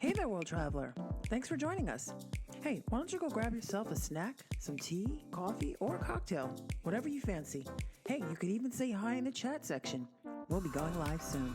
Hey there, world traveler. Thanks for joining us. Hey, why don't you go grab yourself a snack, some tea, coffee, or a cocktail, whatever you fancy. Hey, you could even say hi in the chat section. We'll be going live soon.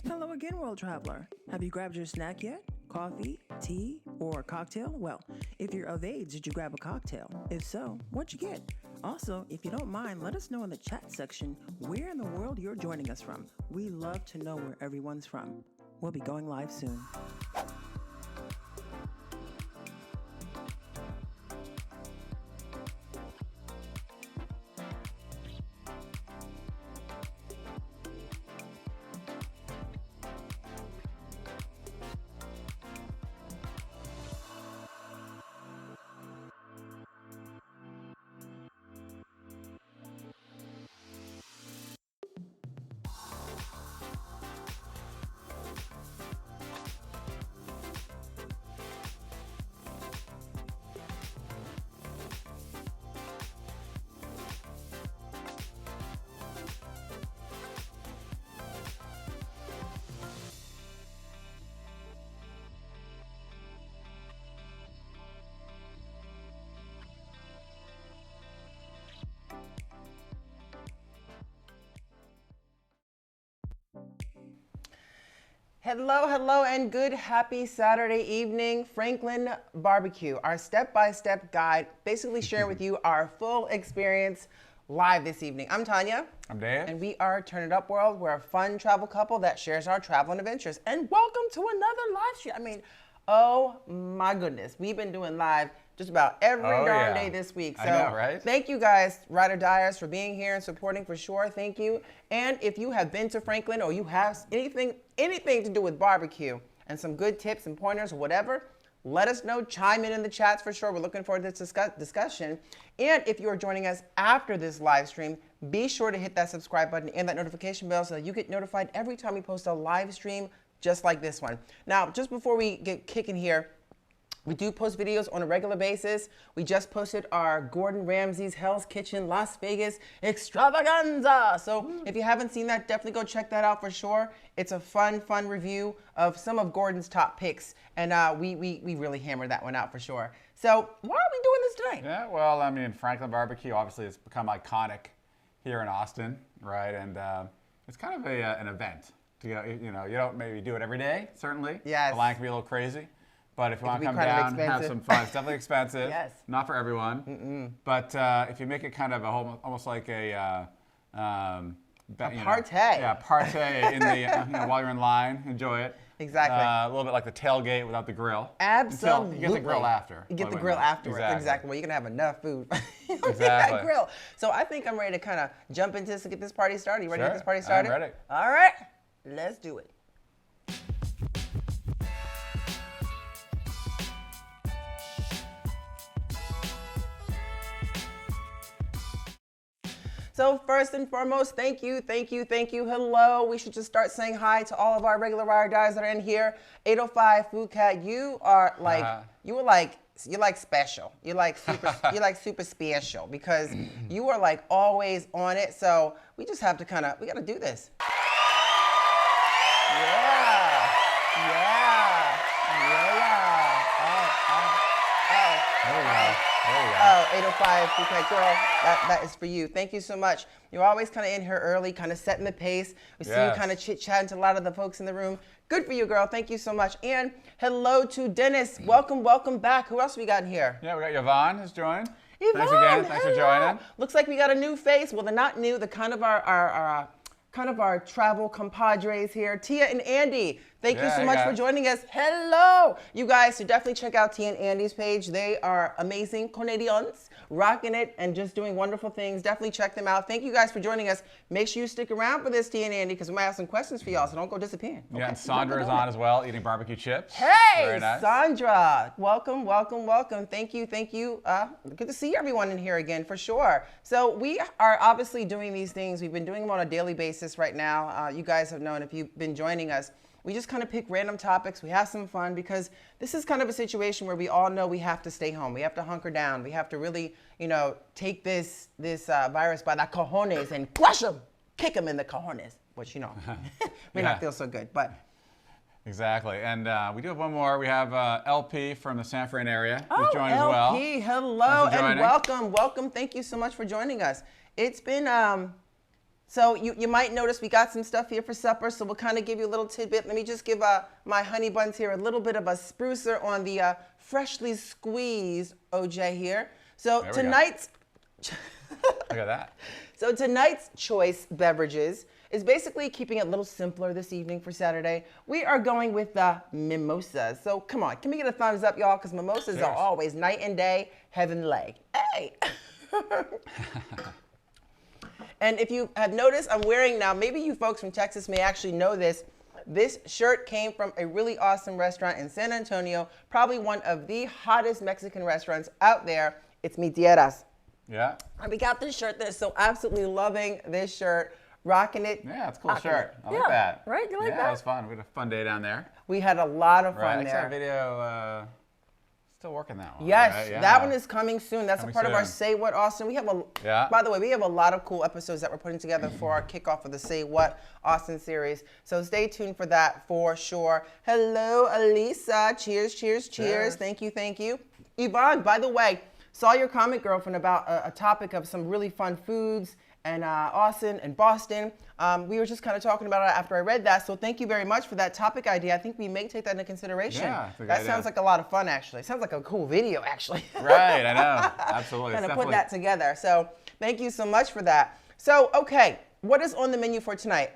Hello again, world traveler. Have you grabbed your snack yet? Coffee, tea, or cocktail? Well, if you're of age, did you grab a cocktail? If so, what'd you get? Also, if you don't mind, let us know in the chat section where in the world you're joining us from. We love to know where everyone's from. We'll be going live soon. Hello, and good happy Saturday evening. Franklin BBQ, our step-by-step guide, basically sharing with you our full experience live this evening. I'm Tanya. I'm Dave. And we are Turn It Up World. We're a fun travel couple that shares our travel and adventures. And welcome to another live stream. I mean, oh my goodness. We've been doing live just about every darn day this week. So I know, right? Thank you guys, Ride or Diers, for being here and supporting for sure. Thank you. And if you have been to Franklin or you have anything to do with barbecue and some good tips and pointers or whatever, Let us know. Chime in the chats for sure. We're looking forward to this discussion. And if you are joining us after this live stream, be sure to hit that subscribe button and that notification bell so that you get notified every time we post a live stream just like this one. Now, just before we get kicking here, we do post videos on a regular basis. We just posted our Gordon Ramsay's Hell's Kitchen Las Vegas extravaganza. So if you haven't seen that, definitely go check that out for sure. It's a fun review of some of Gordon's top picks. And we really hammered that one out for sure. So why are we doing this tonight? Yeah, well, I mean, Franklin BBQ obviously has become iconic here in Austin, right? And it's kind of an event. You don't maybe do it every day, certainly. Yes. The line can be a little crazy. But if you want to come down, have some fun, it's definitely expensive. Yes. Not for everyone. But if you make it kind of almost like a partay. Partay in the while you're in line, enjoy it. Exactly. A little bit like the tailgate without the grill. Absolutely. You get the grill after. You get the grill afterwards. Exactly. Well, you're gonna have enough food. You don't need that grill. So I think I'm ready to kind of jump into this and get this party started. You ready to get this party started? I'm ready. All right. Let's do it. So first and foremost, thank you. Hello. We should just start saying hi to all of our regular ride or dies that are in here. 805 Food Cat, you are like, you're like special. You're like super special because you are like always on it. So we just have to we got to do this. Yeah. There we go. Oh, 805 Food Cat girl, that is for you. Thank you so much. You're always kind of in here early, kind of setting the pace. We see you kind of chit-chatting to a lot of the folks in the room. Good for you, girl. Thank you so much. And hello to Dennis. Welcome back. Who else we got in here? Yeah, we got Vaughn has joined. Yvonne, thanks again. Thanks for joining. Looks like we got a new face. Well, they're not new. They're kind of our travel compadres here. Tia and Andy, thank you so much for joining us. Hello. You guys should definitely check out Tia and Andy's page. They are amazing Canadians, rocking it and just doing wonderful things. Definitely check them out. Thank you guys for joining us. Make sure you stick around for this, Tia and Andy, because we might have some questions for y'all, so don't go disappearing. Yeah, and Sandra is on as well, eating barbecue chips. Hey, very nice. Sandra, welcome. Thank you. Good to see everyone in here again, for sure. So we are obviously doing these things. We've been doing them on a daily basis right now. You guys have known if you've been joining us. We just kind of pick random topics. We have some fun because this is kind of a situation where we all know we have to stay home. We have to hunker down. We have to really, take this virus by the cojones and crush them, kick them in the cojones, which, may not feel so good, but. Exactly. And we do have one more. We have LP from the San Fran area who's joined as well. LP, hello and welcome. Thank you so much for joining us. It's been, so you might notice we got some stuff here for supper, so we'll kind of give you a little tidbit. Let me just give my honey buns here a little bit of a sprucer on the freshly squeezed OJ here. So tonight's look at that. So tonight's choice beverages is basically keeping it a little simpler this evening for Saturday. We are going with the mimosas. So come on, can we get a thumbs up, y'all? Because mimosas are always night and day, heavenly. Hey. And if you have noticed, I'm wearing now, maybe you folks from Texas may actually know this. This shirt came from a really awesome restaurant in San Antonio, probably one of the hottest Mexican restaurants out there. It's Mi Tierras. Yeah. And we got this shirt that is so absolutely loving this shirt, rocking it. Yeah, it's a cool shirt. I like that. Right? You like that? Yeah, it was fun. We had a fun day down there. We had a lot of fun there. That video, still working that one. Yes, right? Yeah. that one is coming soon. That's a part of our Say What Austin. We have by the way, we have a lot of cool episodes that we're putting together for our kickoff of the Say What Austin series. So stay tuned for that for sure. Hello, Elisa. Cheers. Thank you. Yvonne, by the way, saw your comment, girlfriend, about a topic of some really fun foods and Austin and Boston. We were just kind of talking about it after I read that, so thank you very much for that topic idea. I think we may take that into consideration. Yeah, that sounds like a lot of fun, actually. It sounds like a cool video, actually. Right, I know. Absolutely. Kind of put that together. So thank you so much for that. So, okay, what is on the menu for tonight?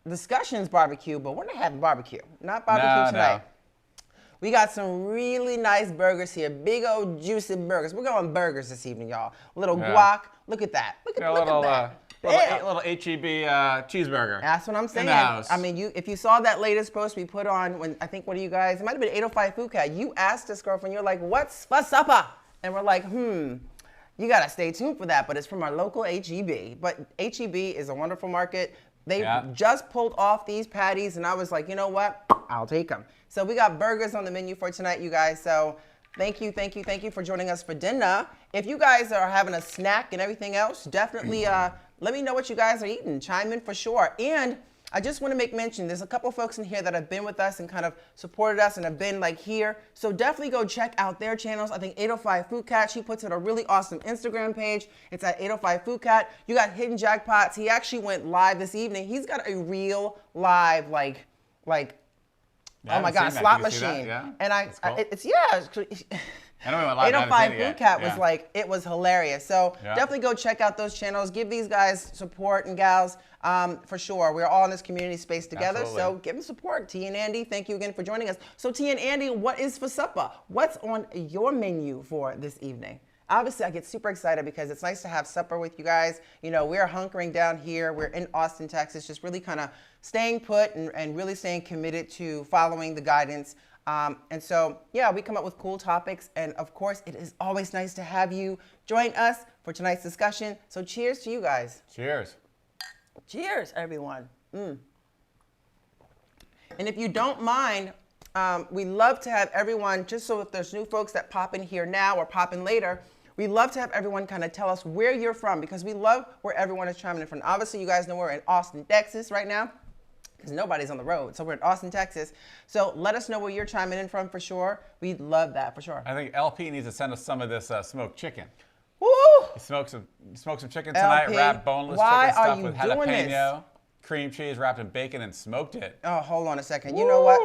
Discussions barbecue, but we're not having barbecue. Not barbecue tonight. No. We got some really nice burgers here. Big old juicy burgers. We're going burgers this evening, y'all. A little guac. Look at that. Look at that. Little HEB cheeseburger. That's what I'm saying. In the house. I mean, if you saw that latest post we put on when I think one of you guys, it might have been 805 Food Cat, you asked us, girlfriend, you're like, what's for supper? And we're like, you gotta stay tuned for that. But it's from our local HEB. But HEB is a wonderful market. They just pulled off these patties, and I was like, you know what? I'll take them. So we got burgers on the menu for tonight, you guys. So thank you for joining us for dinner. If you guys are having a snack and everything else, definitely let me know what you guys are eating. Chime in for sure. And I just want to make mention, there's a couple folks in here that have been with us and kind of supported us and have been like here. So definitely go check out their channels. I think 805 Food Cat, she puts in a really awesome Instagram page. It's at 805 Food Cat. You got Hidden Jackpots. He actually went live this evening. He's got a real live, like oh my God, slot machine. Yeah. And cool. I know we went live. 805 Food Cat was like, it was hilarious. So definitely go check out those channels. Give these guys support and gals for sure. We're all in this community space together. Absolutely. So give them support. T and Andy, thank you again for joining us. So T and Andy, what is for supper? What's on your menu for this evening? Obviously, I get super excited because it's nice to have supper with you guys. You know, we're hunkering down here. We're in Austin, Texas, just really kind of staying put and really staying committed to following the guidance. And so, yeah, we come up with cool topics. And of course, it is always nice to have you join us for tonight's discussion. So cheers to you guys. Cheers. Cheers, everyone. And if you don't mind, we love to have everyone, just so if there's new folks that pop in here now or pop in later, we love to have everyone kind of tell us where you're from, because we love where everyone is chiming in from. Obviously, you guys know we're in Austin, Texas right now, because nobody's on the road. So we're in Austin, Texas. So let us know where you're chiming in from for sure. We'd love that for sure. I think LP needs to send us some of this smoked chicken. Woo! You smoke some chicken tonight, LP, wrapped boneless why chicken are stuffed you with doing jalapeno, cream cheese wrapped in bacon, and smoked it. Oh, hold on a second. You know what?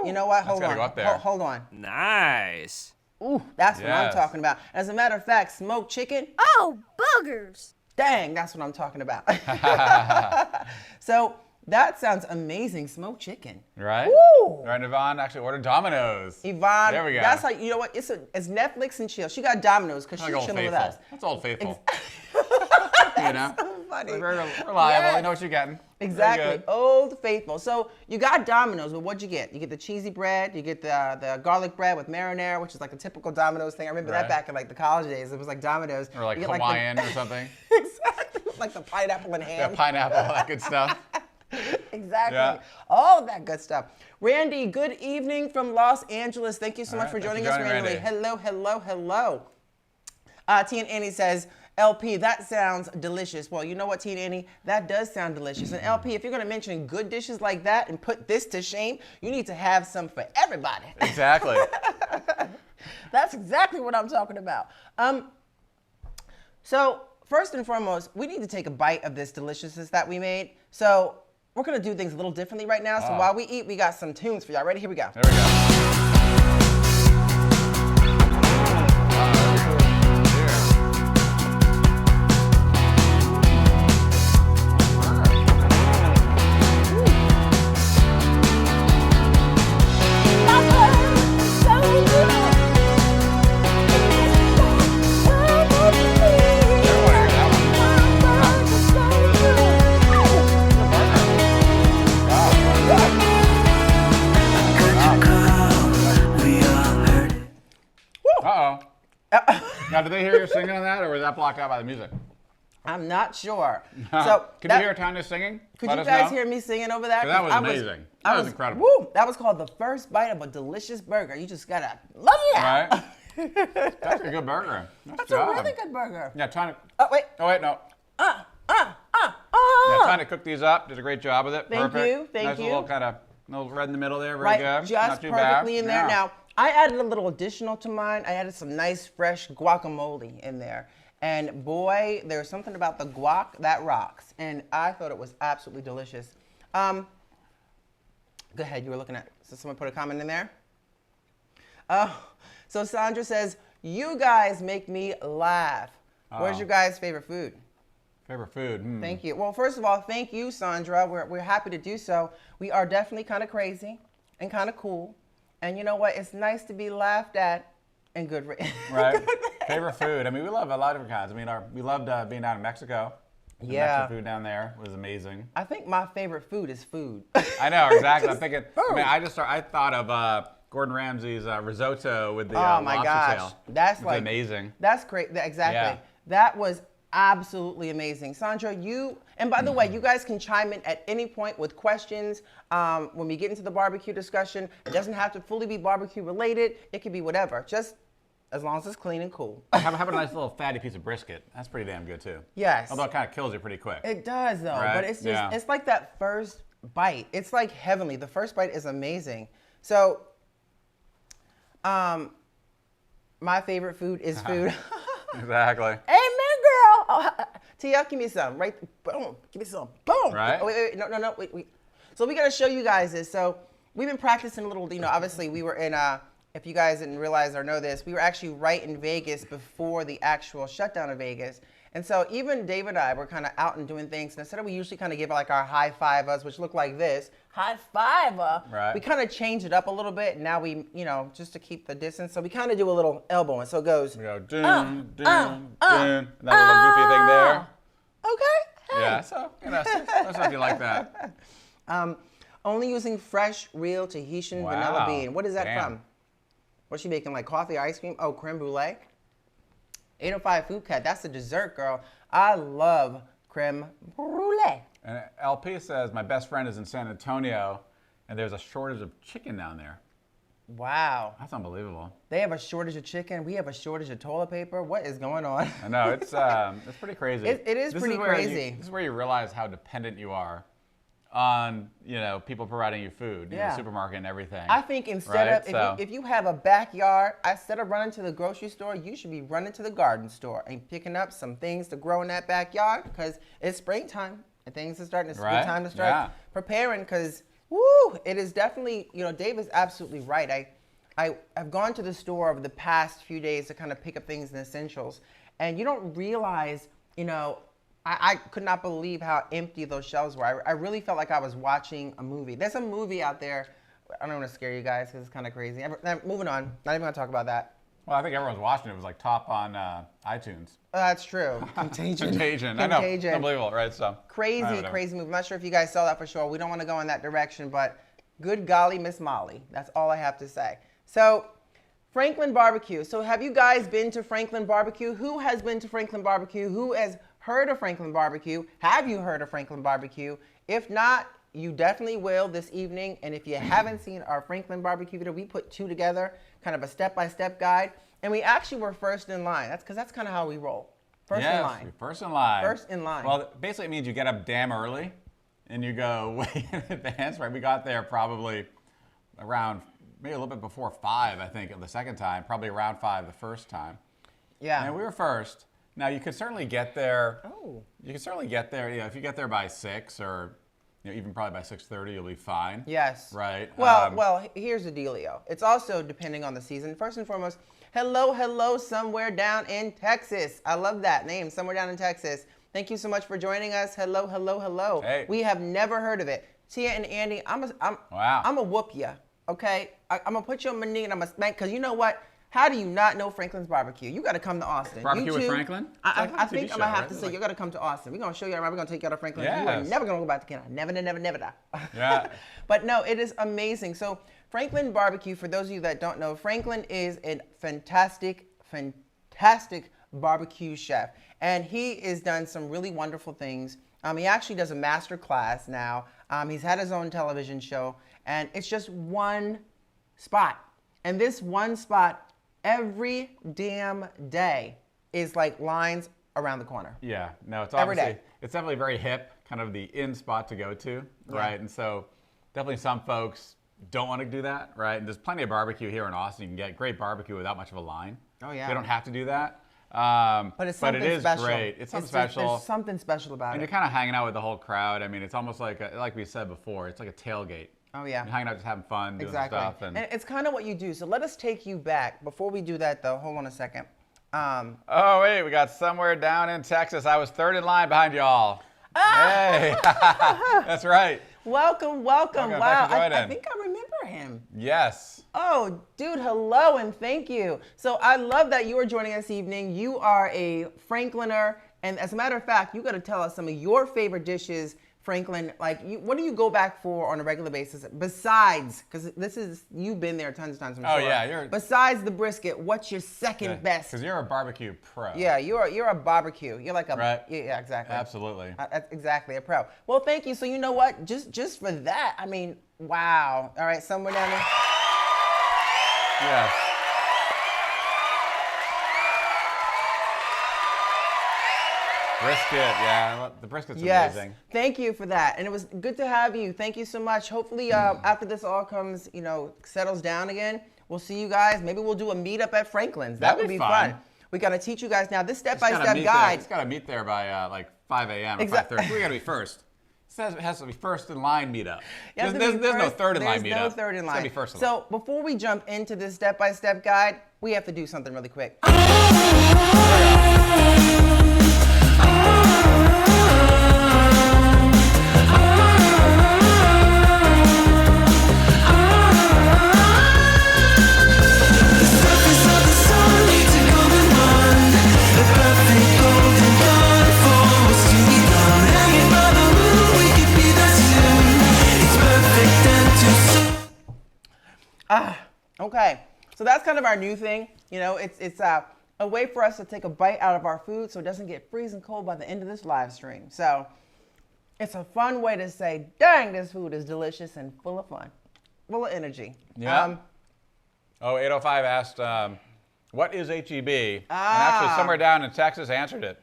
Hold gotta on. go up there. Hold on. Nice. Ooh, that's what I'm Yes. talking about. As a matter of fact, smoked chicken. Oh, boogers. Dang, that's what I'm talking about. So that sounds amazing, smoked chicken. Right? Woo! Right, Vaughn actually ordered Domino's. Yvonne, There we go. that's how, you know what? It's Netflix and chill. She got Domino's because Like she's Old chilling with Faithful. us. That's Old Faithful. You know? So funny. They're very reliable. Yes. You know what you're getting. Very Exactly. good. Old Faithful. So you got Domino's, but what'd you get? You get the cheesy bread, you get the garlic bread with marinara, which is like a typical Domino's thing. I remember that Right. back in like the college days. It was like Domino's. Or like You get, Hawaiian or something. Exactly. Like the pineapple and ham. Yeah, pineapple, all that good stuff. Exactly. Yeah. All of that good stuff. Randy, good evening from Los Angeles. Thank you so All much right, for thanks joining for us, joining, Randy. Randy. Hello, hello, hello. T and Annie says, LP, that sounds delicious. Well, you know what, T and Annie? That does sound delicious. And LP, if you're going to mention good dishes like that and put this to shame, you need to have some for everybody. Exactly. That's exactly what I'm talking about. So first and foremost, we need to take a bite of this deliciousness that we made. So we're gonna do things a little differently right now. So while we eat, we got some tunes for y'all. Ready? Here we go. There we go. Uh-oh. Now, did they hear you singing on that, or was that blocked out by the music? I'm not sure. So Could you hear Tanya singing? Could Let you us guys know. hear me singing over that? 'Cause that was 'Cause amazing. That was incredible. Woo, that was called the first bite of a delicious burger. You just gotta love it. Right? That's a good burger. That's a really good burger. Yeah, Tanya. Oh wait. Oh, wait, no. Ah. Yeah, Tanya cooked these up. Did a great job with it. Thank Perfect. you, thank nice you. little kind of little red in the middle there. Very Right, good. just Not too perfectly bad. in there. Yeah. Now, I added a little additional to mine. I added some nice fresh guacamole in there. And boy, there's something about the guac that rocks. And I thought it was absolutely delicious. Go ahead, you were looking at, so someone put a comment in there? So Sandra says, you guys make me laugh. Where's your guys' favorite food? Favorite food? Hmm. Thank you. Well, first of all, thank you, Sandra. We're happy to do so. We are definitely kind of crazy and kind of cool. And you know what? It's nice to be laughed at and good. Right. Favorite food? I mean, we love a lot of different kinds. I mean, we loved being down in Mexico. The Yeah. Mexican food down there was amazing. I think my favorite food is food. I know, exactly. I'm thinking, I thought of Gordon Ramsay's risotto with the Oh my lobster gosh, tail. that's It's like amazing. That's great. Exactly. Yeah. That was absolutely amazing, Sandra. And by the way, you guys can chime in at any point with questions. When we get into the barbecue discussion, it doesn't have to fully be barbecue related. It could be whatever, just as long as it's clean and cool. How about a nice little fatty piece of brisket? That's pretty damn good too. Yes. Although it kind of kills you pretty quick. It does though, Right? but it's just Yeah. it's like that first bite. It's like heavenly. The first bite is amazing. So, my favorite food is food. Exactly. Amen, girl. Oh, Tia, give me some. Right, boom. Give me some. Boom. Right. Oh, wait. No. Wait. So we gotta show you guys this. So we've been practicing a little. Obviously we were in. If you guys didn't realize or know this, we were actually right in Vegas before the actual shutdown of Vegas. And so even Dave and I were kind of out and doing things. And instead of we usually kind of give like our high five-us, which look like this, high five-a, Right. we kind of change it up a little bit. And now we, just to keep the distance. So we kind of do a little elbowing. So it goes, We go doon, doon. And that little goofy thing there. okay. Hey. Yeah, so, that's if you like that. Only using fresh, real Tahitian vanilla Wow. bean. What is that Damn. from? What's she making, like coffee, ice cream? Oh, creme brulee. 805 Food Cat, that's the dessert, girl. I love creme brulee. And LP says, my best friend is in San Antonio, and there's a shortage of chicken down there. Wow. That's unbelievable. They have a shortage of chicken. We have a shortage of toilet paper. What is going on? I know, it's pretty crazy. It is pretty crazy. This is where you realize how dependent you are on, people providing you food, Yeah. the supermarket and everything. I think instead Right? of, if you have a backyard, instead of running to the grocery store, you should be running to the garden store and picking up some things to grow in that backyard because it's springtime and things are starting. It's a Right? good time to start Yeah. preparing because, it is definitely, Dave is absolutely right. I've gone to the store over the past few days to kind of pick up things and essentials, and you don't realize, I could not believe how empty those shelves were. I really felt like I was watching a movie. There's a movie out there. I don't want to scare you guys because it's kind of crazy. Moving on. Not even going to talk about that. Well, I think everyone's watching it. It was like top on iTunes. That's true. Contagion. Contagion. I know. Contagion. Unbelievable, right? So Crazy movie. I'm not sure if you guys saw that for sure. We don't want to go in that direction, but good golly, Miss Molly. That's all I have to say. So, Franklin BBQ. So, have you guys been to Franklin BBQ? Who has been to Franklin BBQ? Who has heard of Franklin BBQ? Have you heard of Franklin BBQ? If not, you definitely will this evening. And if you haven't seen our Franklin BBQ video, we put two together, kind of a step-by-step guide. And we actually were first in line. That's because that's kind of how we roll. First in line. Yes, first in line. First in line. Well, basically it means you get up damn early and you go way in advance, right? We got there probably around, maybe a little bit before 5, I think, the second time. Probably around 5 the first time. Yeah. And we were first. Now, you could certainly get there. Oh. You could certainly get there, if you get there by 6 or even probably by 6:30, you'll be fine. Yes. Right. Well, here's the dealio. It's also depending on the season. First and foremost, hello, somewhere down in Texas. I love that name, somewhere down in Texas. Thank you so much for joining us. Hello. Hey. We have never heard of it. Tia and Andy, I'm Wow. a whoop ya. Okay, I'm gonna put you on my knee and I'm gonna smack. Cause you know what? How do you not know Franklin's BBQ? You got to come to Austin. Barbecue you with too. Franklin? I It's like a think TV I'm gonna show, have right? to It's say like- you got to come to Austin. We're gonna show you around. We're gonna take you out of Franklin. You are Yes. never gonna go back to Canada. Never. Yeah. But no, it is amazing. So Franklin BBQ, for those of you that don't know, Franklin is a fantastic barbecue chef, and he has done some really wonderful things. He actually does a master class now. He's had his own television show, and it's just one spot. And this one spot, every damn day, is like lines around the corner. Yeah, no, it's Every obviously, day. it's definitely very hip, kind of the in spot to go to, right? And so definitely some folks don't want to do that, right? And there's plenty of barbecue here in Austin. You can get great barbecue without much of a line. Oh, yeah. They don't have to do that. But it's something it is special. great. It's something just- special. There's something special about And it. you're kind of hanging out with the whole crowd. I mean, it's almost like we said before, it's like a tailgate. Oh, yeah. You're hanging out, just having fun, doing Exactly. stuff. And it's kind of what you do. So let us take you back. Before we do that, though, hold on a second. Oh, wait, we got somewhere down in Texas. I was third in line behind y'all. Hey, that's right. Welcome. Welcome, Wow, thanks for I joining. think I remember him. Yes. Oh, dude, hello and thank you. So I love that you are joining us this evening. You are a Frankliner And as a matter of fact, you got to tell us some of your favorite dishes, Franklin. Like, what do you go back for on a regular basis besides? Because you've been there tons of times. I'm sure. Yeah, besides the brisket, what's your second best? Because you're a barbecue pro. Yeah, you're a barbecue. You're like a right. Yeah, exactly. Absolutely. Exactly, a pro. Well, thank you. So you know what? Just for that, I mean, wow. All right, somewhere down there. Yes. Brisket, yeah, the brisket's amazing. Thank you for that, and it was good to have you. Thank you so much. Hopefully, after this all comes, settles down again, we'll see you guys. Maybe we'll do a meetup at Franklin's. That would be fun. We got to teach you guys now this step-by-step guide. It's got to meet there by like 5 a.m. or 5:30. We got to be first. It has to be first in line meetup. There's no third in line meetup. There's no third in line. It's gotta be first in line. So before we jump into this step-by-step guide, we have to do something really quick. Okay, so that's kind of our new thing. It's a way for us to take a bite out of our food so it doesn't get freezing cold by the end of this live stream. So it's a fun way to say, dang, this food is delicious and full of fun, full of energy. Yeah. 805 asked, what is HEB? And actually somewhere down in Texas answered it.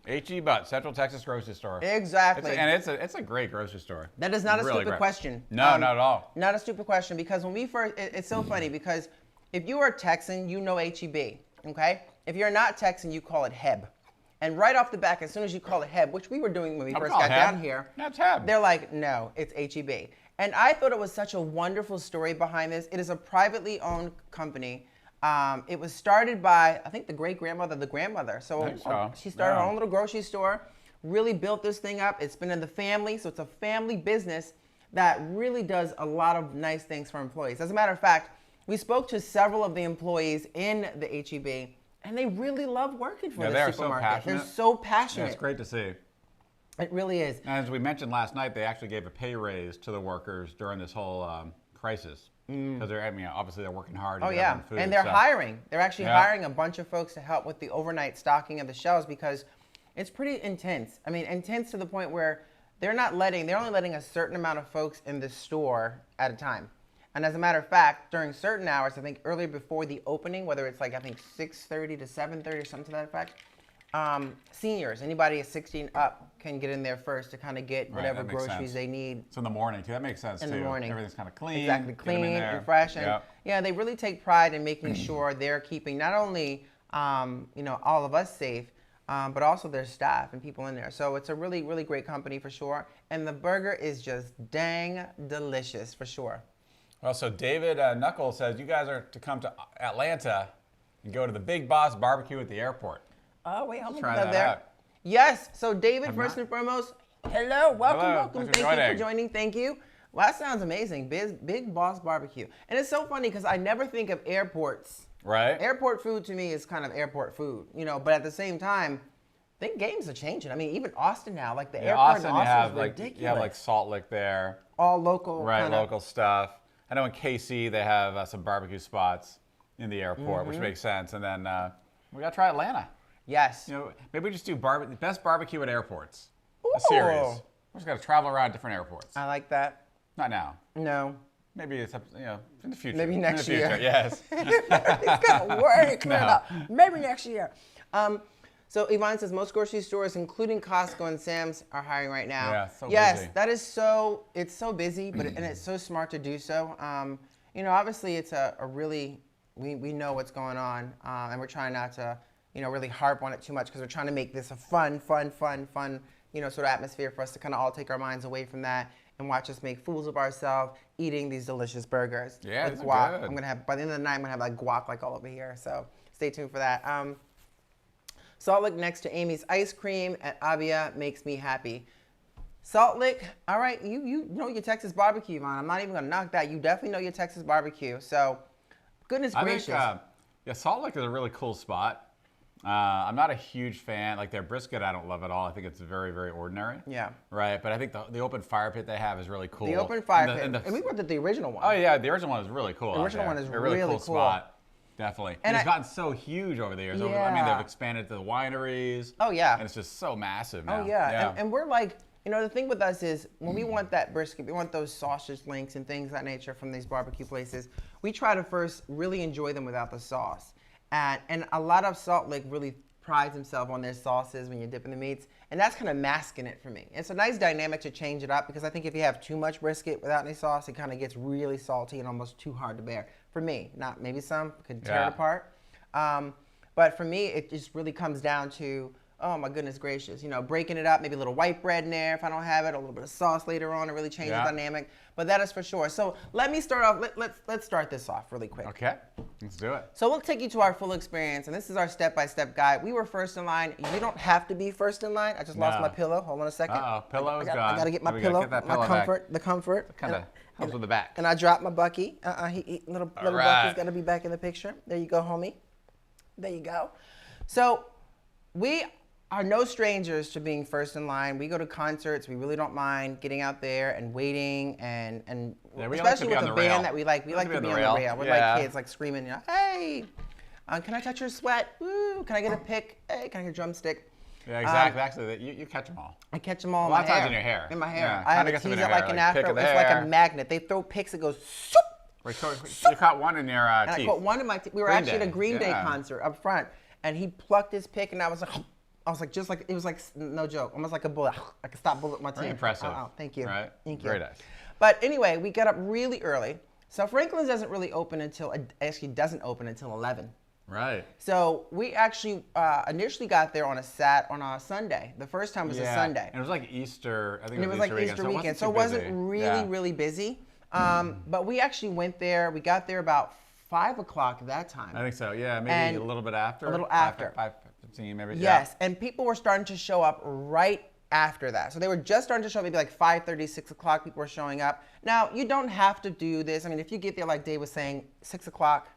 HEB, Central Texas Grocery Store. Exactly. It's a great grocery store. That is not a really stupid great question. No, not at all. Not a stupid question, because when we first, it's so funny because if you are Texan, you know HEB, okay? If you're not Texan, you call it Heb. And right off the back, as soon as you call it Heb, which we were doing when we first got down here, that's Heb. They're like, no, it's HEB. And I thought it was such a wonderful story behind this. It is a privately owned company. It was started by, I think, the great-grandmother, the grandmother. So she started her own little grocery store, really built this thing up. It's been in the family, so it's a family business that really does a lot of nice things for employees. As a matter of fact, we spoke to several of the employees in the HEB, and they really love working for the supermarket. They're so passionate. Yeah, it's great to see. It really is. And as we mentioned last night, they actually gave a pay raise to the workers during this whole crisis. Because obviously they're working hard. Oh yeah, food, and they're hiring. They're actually hiring a bunch of folks to help with the overnight stocking of the shelves because it's pretty intense. I mean, intense to the point where they're only letting a certain amount of folks in the store at a time. And as a matter of fact, during certain hours, I think earlier before the opening, whether it's like I think 6:30 to 7:30 or something to that effect, seniors, anybody 16 up, can get in there first to kind of get whatever groceries they need. It's in the morning too. That makes sense too. In the morning, everything's kind of clean. Exactly, clean and fresh, and yeah, they really take pride in making sure they're keeping not only all of us safe, but also their staff and people in there. So it's a really, really great company for sure. And the burger is just dang delicious for sure. Well, so David Knuckles says you guys are to come to Atlanta and go to the Big Boss Barbecue at the airport. Oh, wait, I'm going to try go there. Out. Yes. So, David, first and foremost, hello. Welcome. Thank you for joining. Thank you. Well, that sounds amazing. Big Boss Barbecue. And it's so funny because I never think of airports. Right. Airport food to me is kind of airport food, but at the same time, I think games are changing. I mean, even Austin now, like the airport in Austin is ridiculous. You have like Salt Lake there. All local. Right, local stuff. I know in KC they have some barbecue spots in the airport, which makes sense. And then we got to try Atlanta. Yes. Maybe we just do best barbecue at airports. A series. We're just got to travel around different airports. I like that. Not now. No. Maybe it's in the future. Maybe next year. Yes. It's gonna work. No. Maybe next year. So Yvonne says most grocery stores, including Costco and Sam's, are hiring right now. Yeah, so yes, busy. That is so. It's so busy, but and it's so smart to do so. Obviously it's a really we know what's going on, and we're trying not to really harp on it too much because we're trying to make this a fun, sort of atmosphere for us to kind of all take our minds away from that and watch us make fools of ourselves eating these delicious burgers. Yeah, with guac. Good. I'm gonna have by the end of the night. I'm gonna have like guac like all over here. So stay tuned for that. Salt Lick next to Amy's Ice Cream at Avia makes me happy. Salt Lick, all right, you know your Texas barbecue, Vaughn. I'm not even gonna knock that. You definitely know your Texas barbecue. So, goodness gracious. I think, Salt Lick is a really cool spot. I'm not a huge fan. Like their brisket, I don't love at all. I think it's very, very ordinary. Yeah. Right. But I think the open fire pit they have is really cool. The open fire pit. And we went to the original one. Oh yeah, the original one is really cool. The original one is a really cool. Spot. Definitely. And it's gotten so huge over the years. Yeah. I mean, they've expanded to the wineries. Oh yeah. And it's just so massive now. Oh yeah. And we're like, you know, the thing with us is when we want that brisket, we want those sausage links and things of that nature from these barbecue places. We try to first really enjoy them without the sauce. And a lot of Salt Lake really prides himself on their sauces when you're dipping the meats, and that's kind of masking it for me. It's a nice dynamic to change it up because I think if you have too much brisket without any sauce, it kind of gets really salty and almost too hard to bear. For me, not maybe some could tear it apart. But for me, it just really comes down to, oh my goodness gracious, you know, breaking it up, maybe a little white bread in there if I don't have it, a little bit of sauce later on to really change the dynamic. But that is for sure. So let me start off, let's start this off really quick. Okay, let's do it. So we'll take you to our full experience, and this is our step-by-step guide. We were first in line. You don't have to be first in line. I just lost my pillow. Hold on a second. Pillow is gone. I got to get my pillow, get that my pillow comfort, back. the comfort. Kind of helps with the back. And I dropped my Bucky. Little Bucky's got to be back in the picture. There you go, homie. There you go. So we are no strangers to being first in line. We go to concerts. We really don't mind getting out there and waiting and especially with a band that we like. We like to be on the rail. We're like kids, like screaming, you know, hey, can I touch your sweat? Woo, can I get a pick? Hey, can I get a drumstick? Yeah, exactly. Actually, you catch them all. I catch them all a lot of times in your hair. In my hair. Yeah, I have to tease it like an afro. It's like a magnet. They throw picks. It goes, shoop. You caught one in your teeth. I caught one in my teeth. We were actually at a Green Day concert up front, and he plucked his pick, and I was like, just like, it was like, no joke, almost like a bullet. I could stop bullet with my teeth. Very impressive. Oh, thank you. Right? Thank you. Very nice. But anyway, we got up really early. So Franklin's doesn't really open until, doesn't open until 11. Right. So we actually initially got there on a Sunday. The first time was a Sunday. And it was like Easter, I think and it was like Easter weekend. So it wasn't really busy. But we actually went there. We got there about 5 o'clock at that time. I think so, yeah. Maybe a little bit after. A little after. 5:15 maybe. Yes, and people were starting to show up right after that. So they were just starting to show up, maybe like 5:30, 6 o'clock, people were showing up. Now, you don't have to do this. I mean, if you get there, like Dave was saying, 6 o'clock,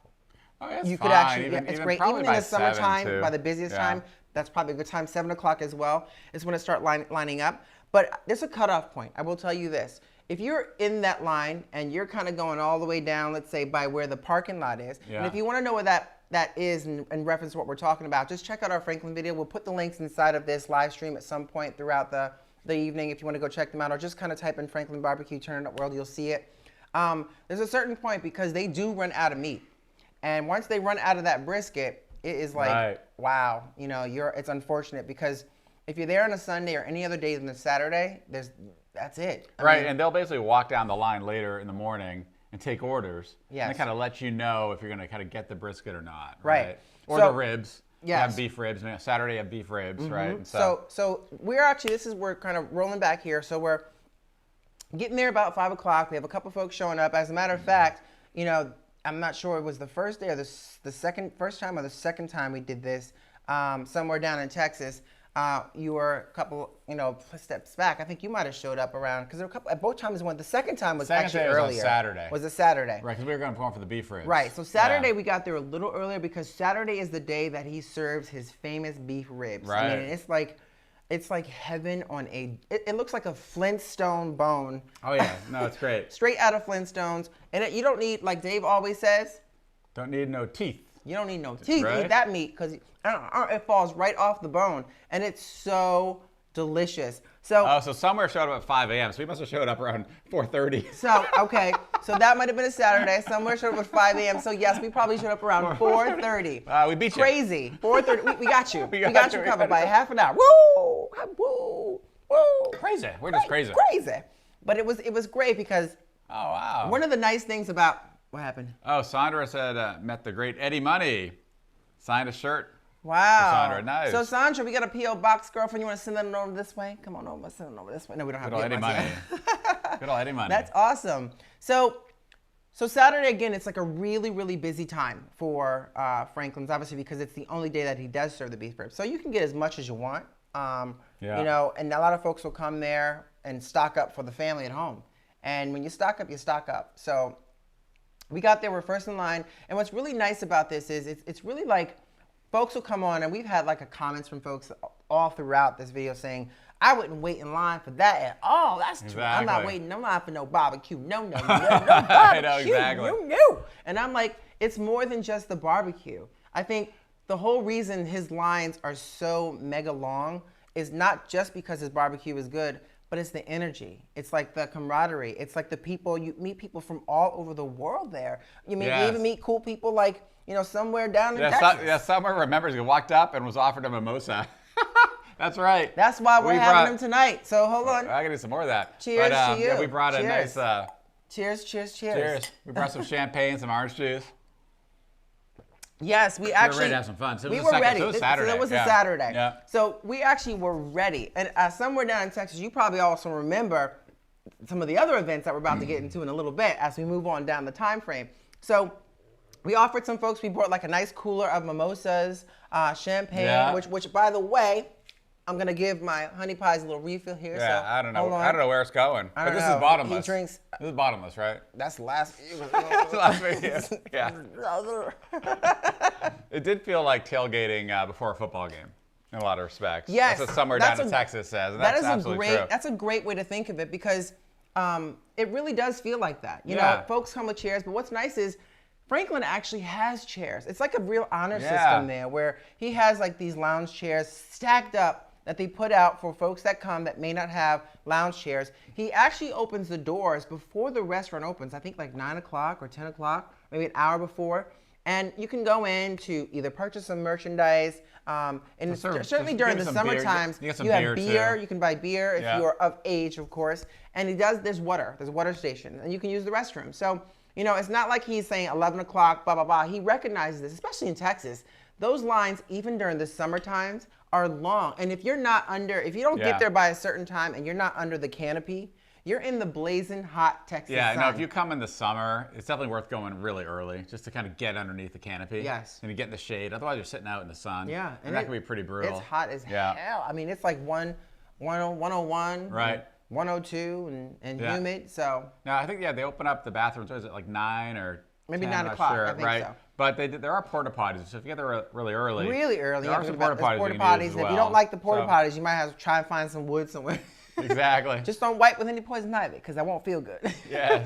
you could actually, it's great. Even in the summertime, by the busiest time, that's probably a good time. 7 o'clock as well is when it starts lining up. But there's a cutoff point. I will tell you this. If you're in that line and you're kind of going all the way down, let's say by where the parking lot is, and if you want to know where that is in reference to what we're talking about, just check out our Franklin video. We'll put the links inside of this live stream at some point throughout the evening if you want to go check them out, or just kind of type in Franklin BBQ Turn It Up World, you'll see it. There's a certain point because they do run out of meat. And once they run out of that brisket, it is like, wow, you know, it's unfortunate because if you're there on a Sunday or any other day than a Saturday, that's it. I mean, and they'll basically walk down the line later in the morning and take orders. Yes. And they kind of let you know if you're going to kind of get the brisket or not. Right. Or the ribs. Yes. Have beef ribs. Saturday you have beef ribs, right? And so we're actually, we're kind of rolling back here. So we're getting there about 5 o'clock. We have a couple folks showing up. As a matter of fact, you know, I'm not sure it was the first day or first time or the second time we did this, somewhere down in Texas. You were a couple, steps back. I think you might have showed up around, because there were a couple, at both times the second time was actually earlier. Was a Saturday. Was a Saturday. Right, because we were going for the beef ribs. Right, so Saturday we got there a little earlier because Saturday is the day that he serves his famous beef ribs. Right. I mean, it's like heaven on it looks like a Flintstone bone. Oh yeah, no, it's great. Straight out of Flintstones. And you don't need, like Dave always says. Don't need no teeth. You don't need no teeth to eat that meat because it falls right off the bone. And it's so delicious. So somewhere showed up at 5 a.m. So we must have showed up around 4:30. So that might have been a Saturday. Somewhere showed up at 5 a.m. So yes, we probably showed up around 4:30. We beat you. Crazy. 4:30. We got you. we got you covered by half an hour. Woo! Woo! Woo! Crazy. We're just crazy. Crazy. But it was great because one of the nice things about what happened. Oh, Sandra said met the great Eddie Money. Signed a shirt. Wow. Sandra, nice. So Sandra, we got a P.O. box, girlfriend. You want to send that over this way? Come on over. Send it over this way. No, we don't have Good old Eddie Money. Good old Eddie Money. That's awesome. So Saturday, again, it's like a really, really busy time for Franklin's, obviously, because it's the only day that he does serve the beef ribs. So you can get as much as you want. And a lot of folks will come there and stock up for the family at home. And when you stock up, you stock up. So we got there, we're first in line. And what's really nice about this is it's really like folks will come on, and we've had like comments from folks all throughout this video saying, I wouldn't wait in line for that at all. That's true. I'm not waiting in line for no barbecue. No barbecue. I know, exactly. No. And I'm like, it's more than just the barbecue. I think the whole reason his lines are so mega long is not just because his barbecue is good, but it's the energy. It's like the camaraderie. It's like the people, you meet people from all over the world there. You even meet cool people like, somewhere down in Texas. Somewhere remembers he walked up and was offered a mimosa. That's right. That's why we're having them tonight. So hold on. I gotta do some more of that. Cheers to you. Yeah, we brought a nice. Cheers. We brought some champagne, some orange juice. Yes, we actually. We were ready to have some fun. So we were ready. So it was Saturday. It was a Saturday. Yeah. So we actually were ready. And somewhere down in Texas, you probably also remember some of the other events that we're about to get into in a little bit as we move on down the time frame. So we offered some folks. We brought like a nice cooler of mimosas, champagne, which by the way, I'm gonna give my honey pies a little refill here. Yeah, so I don't know. I don't know where it's going. But this is bottomless. He drinks. This is bottomless, right? That's the last. That's the last video. Yeah. It did feel like tailgating before a football game in a lot of respects. Yes. That's what somewhere down in Texas says. And that's absolutely true. That's a great way to think of it because it really does feel like that. You know, folks come with chairs, but what's nice is Franklin actually has chairs. It's like a real honor system there where he has like these lounge chairs stacked up that they put out for folks that come that may not have lounge chairs. He actually opens the doors before the restaurant opens, I think like 9 o'clock or 10 o'clock, maybe an hour before. And you can go in to either purchase some merchandise, and certainly during the summer times, you have beer, you can buy beer if you're of age, of course. And there's a water station, and you can use the restroom. So, it's not like he's saying 11 o'clock, blah, blah, blah. He recognizes this, especially in Texas. Those lines, even during the summer times, are long. And if you don't get there by a certain time and you're not under the canopy, you're in the blazing hot Texas sun. Yeah, no, if you come in the summer, it's definitely worth going really early just to kind of get underneath the canopy. Yes. And to get in the shade. Otherwise, you're sitting out in the sun. Yeah. And that can be pretty brutal. It's hot as hell. I mean, it's like 101. Right. 102 and humid, so. Now, I think, they open up the bathrooms, is it like 9 or maybe 10, 9 o'clock, sure, I think right? so. But there are porta potties, so if you get there really early. There are some porta potties you can use as well. If you don't like the porta potties, you might have to try and find some wood somewhere. Exactly. Just don't wipe with any poison ivy, because that won't feel good. Yes.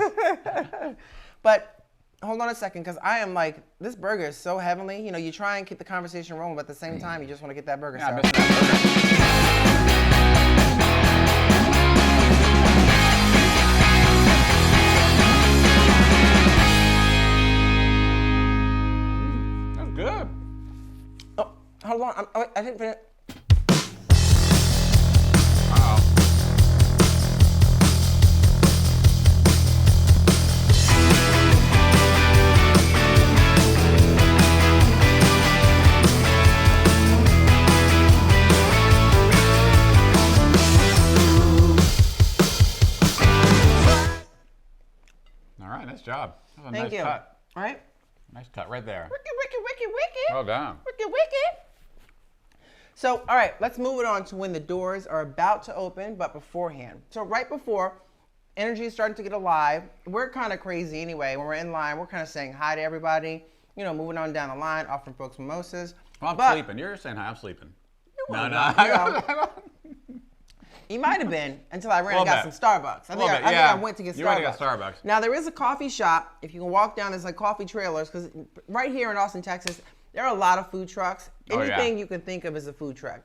But hold on a second, because I am like, this burger is so heavenly. You try and keep the conversation rolling, but at the same time, you just want to get that burger. Yeah, I'm missing that burger. Good. Oh, hold on. I didn't finish. All right, nice job. That was a Thank nice you. cut. All right. Nice cut right there. Wicked. Well done. Wicked. So, all right, let's move it on to when the doors are about to open, but beforehand. So right before, energy is starting to get alive. We're kind of crazy anyway. When we're in line, we're kind of saying hi to everybody, moving on down the line, offering folks mimosas. Well, I'm sleeping. You're saying hi, I'm sleeping. No. You might have been until I ran and got some Starbucks. I think I went to get Starbucks. You went to get Starbucks. Now, there is a coffee shop. If you can walk down, there's like coffee trailers, because right here in Austin, Texas, there are a lot of food trucks. Anything you can think of is a food truck.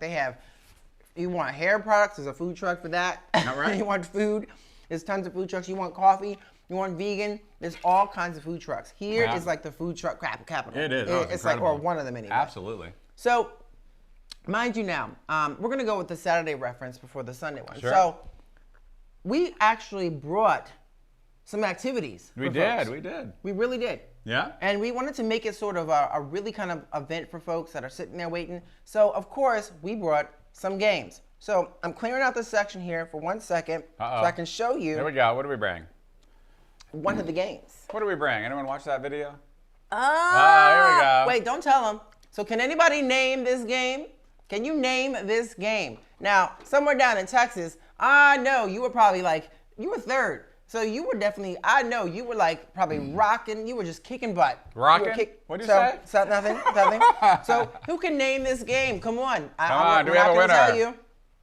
You want hair products, there's a food truck for that. All right. You want food, there's tons of food trucks. You want coffee, you want vegan, there's all kinds of food trucks. Here is like the food truck capital. It is. It's like, or one of them anyway. Absolutely. So, mind you now, we're going to go with the Saturday reference before the Sunday one. Sure. So, we actually brought some activities. We did. We really did. Yeah. And we wanted to make it sort of a really kind of event for folks that are sitting there waiting. So, of course, we brought some games. So, I'm clearing out this section here for 1 second so I can show you. There we go. What do we bring? One of the games. What do we bring? Anyone watch that video? Here we go. Wait, don't tell them. So, can anybody name this game? Can you name this game? Now, somewhere down in Texas, I know you were probably like, you were third. So you were definitely, I know you were like probably rocking. You were just kicking butt. Rocking? What'd you say? So nothing. So who can name this game? Come on. Come on. Do we have a We're not gonna winner? tell you.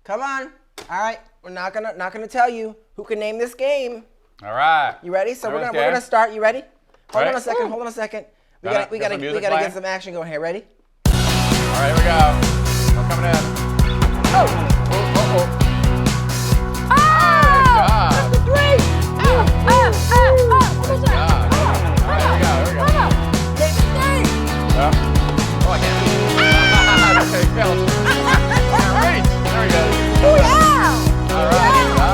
Come on. All right. We're not gonna tell you who can name this game. All right. You ready? So we're Ready, gonna start. You ready? Hold Ready? on a second. Hold on a second. We Got gotta some music get playing? some action going here. Ready? All right, here we go. I'm coming in. Oh. That's the three. Nice job. All right, here we go. Oh, I can't. Okay, Phil. Can't reach. There we go. Oh, yeah. All right. Good job.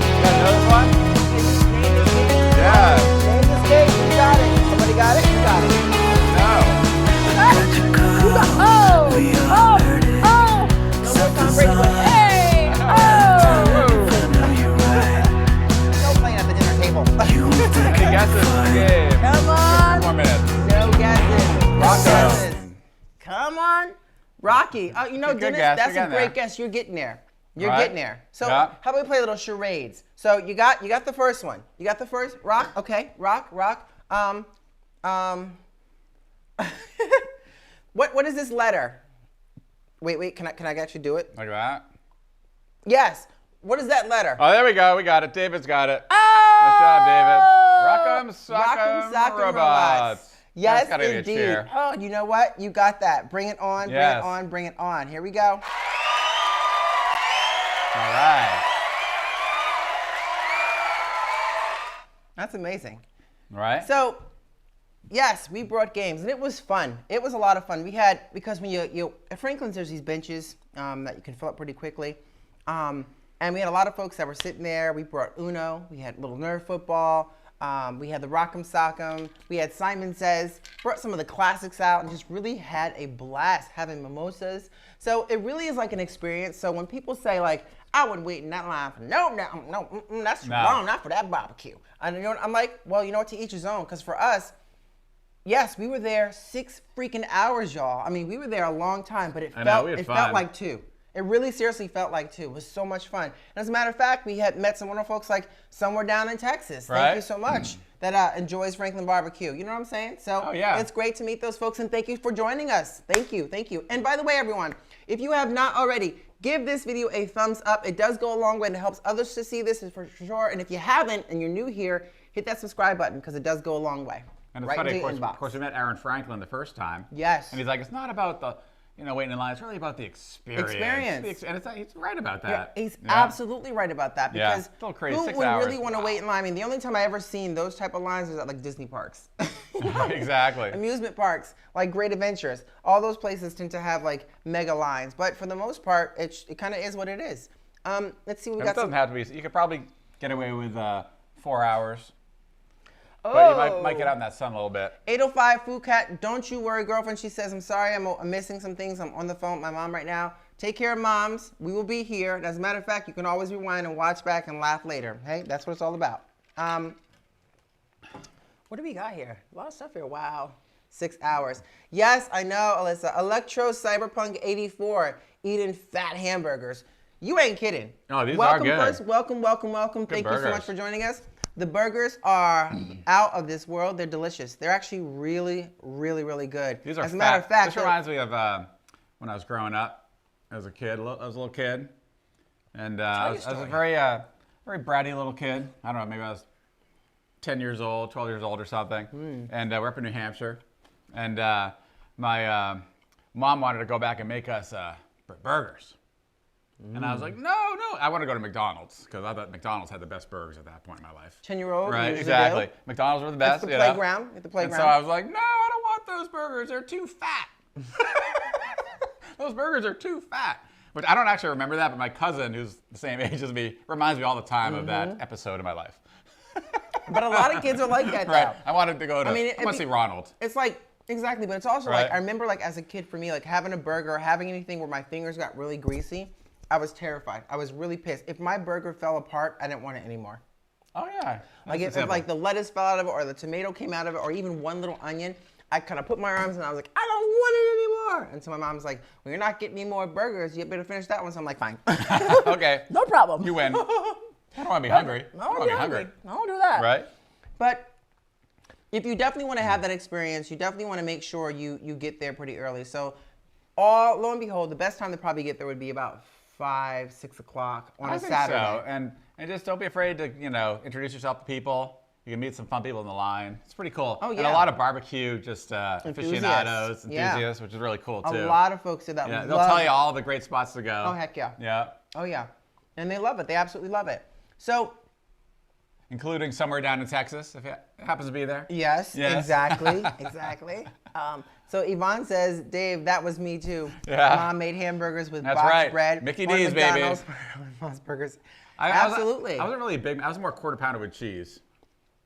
You guys know this one? Yeah. Name this game. You got it. Somebody got it? You got it. No. Hey, No playing at the dinner table. Any guesses? Game. Come on. 4 minutes. No guesses. Rock Guesses. on. Come on. Rocky. Oh, you know, Good Dennis, guess. that's You're a getting great there. guess. You're getting there. You're Right. getting there. So Yeah. how about we play a little charades? So you got the first one. You got the first rock? Okay. Rock. What is this letter? Wait, can I actually do it? Like that. Yes. What is that letter? Oh, there we go. We got it. David's got it. Oh! Nice job, David. Rock'em Rock'em sock'em sock'em robots. Yes, That's gotta be a indeed. cheer. Oh, you know what? You got that. Bring it on, Yes. bring it on. Here we go. All right. That's amazing. Right? So, yes, we brought games, and it was fun. It was a lot of fun. We had, because when you at Franklin's, there's these benches that you can fill up pretty quickly. And we had a lot of folks that were sitting there. We brought Uno. We had little Nerf football. We had the Rock'em Sock'em. We had Simon Says. Brought some of the classics out and just really had a blast having mimosas. So it really is like an experience. So when people say like, I wouldn't wait in that line for no, that's No. wrong, not for that barbecue. And you know, I'm like, well, you know what, to each his own. Because for us, yes, we were there 6 freaking hours, y'all. I mean, we were there a long time, but it I know, we had felt fun. like 2. It really seriously felt like 2. It was so much fun. And as a matter of fact, we had met some wonderful folks like somewhere down in Texas. Thank Right. you so much. That enjoys Franklin BBQ. You know what I'm saying? So Oh, yeah. it's great to meet those folks, and thank you for joining us. Thank you. And by the way, everyone, if you have not already, give this video a thumbs up. It does go a long way and it helps others to see this for sure. And if you haven't and you're new here, hit that subscribe button because it does go a long way. And it's right funny, into of your course, inbox. of course, we met Aaron Franklin the first time. Yes. And he's like, it's not about the, waiting in line. It's really about the experience. And he's right about Yeah, that. he's Yeah. absolutely right about that Yeah. because It's a little crazy, who 6 would hours. really want to wait in line? I mean, the only time I ever seen those type of lines is at like Disney parks. Exactly. Amusement parks, like Great Adventures. All those places tend to have like mega lines, but for the most part, it kind of is what it is. Let's see what we It got. doesn't have to be. You could probably get away with 4 hours. Oh. But you might get out in that sun a little bit. 805 Food Cat, don't you worry, girlfriend. She says, I'm sorry, I'm missing some things. I'm on the phone with my mom right now. Take care of moms. We will be here. And as a matter of fact, you can always rewind and watch back and laugh later. Hey, that's what it's all about. What do we got here? A lot of stuff here. Wow. 6 hours. Yes, I know, Alyssa. Electro Cyberpunk 84, eating fat hamburgers. You ain't kidding. Oh, these welcome are good. First, welcome. Thank you so much burgers. for joining us. The burgers are out of this world. They're delicious. They're actually really, really, really good. These are As a matter of fat. fact, This reminds me of when I was growing up as a kid. I was a little kid. And I was a very bratty little kid. I don't know, maybe I was 10 years old, 12 years old or something. And we're up in New Hampshire. And my mom wanted to go back and make us burgers. And I was like, no, I want to go to McDonald's because I thought McDonald's had the best burgers at that point in my life. 10-year-old. Right, uses exactly. a deal. McDonald's were the That's best. the playground. At the And playground. so I was like, no, I don't want those burgers. They're too fat. Those burgers are too fat. But I don't actually remember that, but my cousin, who's the same age as me, reminds me all the time of that episode of my life. But a lot of kids are like that Right. now. I wanted to go to, I want to see Ronald. It's like, exactly, but it's also Right. like, I remember like as a kid for me, like having a burger or having anything where my fingers got really greasy, I was terrified. I was really pissed. If my burger fell apart, I didn't want it anymore. Oh, yeah. Like if like the lettuce fell out of it or the tomato came out of it or even one little onion, I kind of put my arms and I was like, I don't want it anymore. And so my mom's like, well, you're not getting any more burgers. You better finish that one. So I'm like, fine. Okay. No problem. You win. I don't want to be hungry. I don't want to be hungry. I don't do that. Right? But if you definitely want to have that experience, you definitely want to make sure you get there pretty early. So, lo and behold, the best time to probably get there would be about 5, 6 o'clock on a Saturday. So. And just don't be afraid to, introduce yourself to people. You can meet some fun people in the line. It's pretty cool. Oh, yeah. And a lot of barbecue, aficionados, enthusiasts, which is really cool, too. A lot of folks do that. Yeah, they'll tell you all the great spots to go. Oh, heck yeah. Yeah. Oh, yeah. And they love it. They absolutely love it. So, including somewhere down in Texas, if it happens to be there. Yes. Exactly. Exactly. So Yvonne says, Dave, that was me too. Yeah. Mom made hamburgers with That's boxed right. bread. Mickey or D's, McDonald's baby. Mom's burgers. Absolutely. I wasn't really big. I was more quarter pounder with cheese.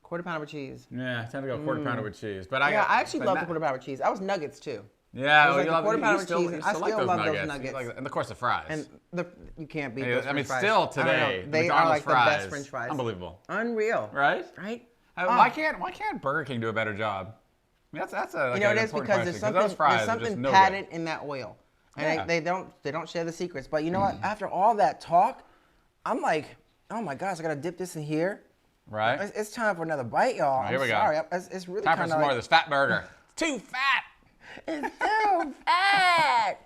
Quarter pounder with cheese. Yeah, I tend to go quarter pounder with cheese. But I actually love the quarter pounder with cheese. I was nuggets too. Yeah, like you love quarter pounder with still, cheese. you I still still like love those those nuggets. nuggets. And of course the fries. And you can't beat those French fries. Still today, they are like the best French fries. Unbelievable. Unreal. Right? Right? Why can't Burger King do a better job? I mean, that's a it is because there's something padded in that oil, and they don't share the secrets. But you know what? After all that talk, I'm like, oh my gosh, I gotta dip this in here. Right. It's time for another bite, y'all. Here we go. Sorry, it's really time for some more of this fat burger. It's too fat. It's too fat.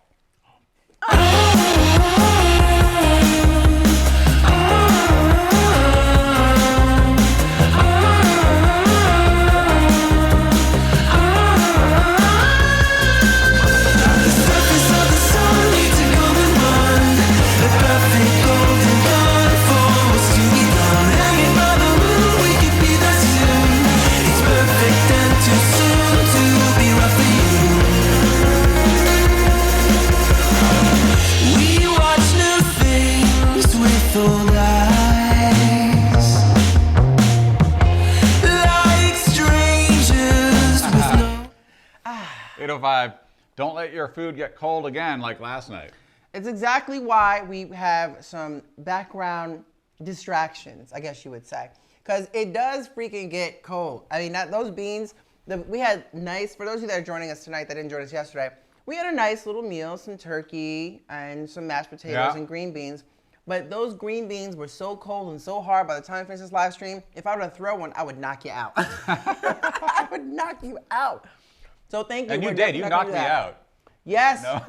Don't let your food get cold again like last night. It's exactly why we have some background distractions, I guess you would say. Because it does freaking get cold. I mean, those beans, we had nice, for those of you that are joining us tonight that didn't join us yesterday, we had a nice little meal, some turkey and some mashed potatoes and green beans. But those green beans were so cold and so hard by the time I finished this live stream, if I were to throw one, I would knock you out. I would knock you out. So thank you. And you did. You knocked me out. Yes. No.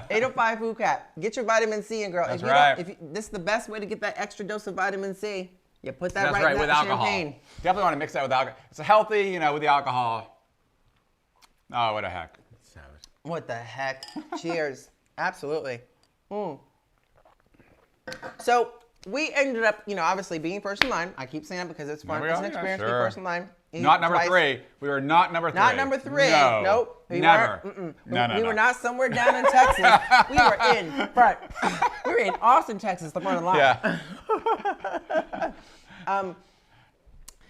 805 Food Cat. Get your vitamin C in, girl. That's right. This is the best way to get that extra dose of vitamin C. You put that right in with that alcohol. champagne. Definitely want to mix that with alcohol. It's healthy, with the alcohol. Oh, what the heck. Savage. What the heck? Cheers. Absolutely. So we ended up, obviously being first in line. I keep saying that because it's fun. It's an experience to be first in line. Not number 3. We were not number 3. Not number 3. No. Nope. Never. We were not somewhere down in Texas. We were in front. We were in Austin, Texas, the front of the line. Yeah.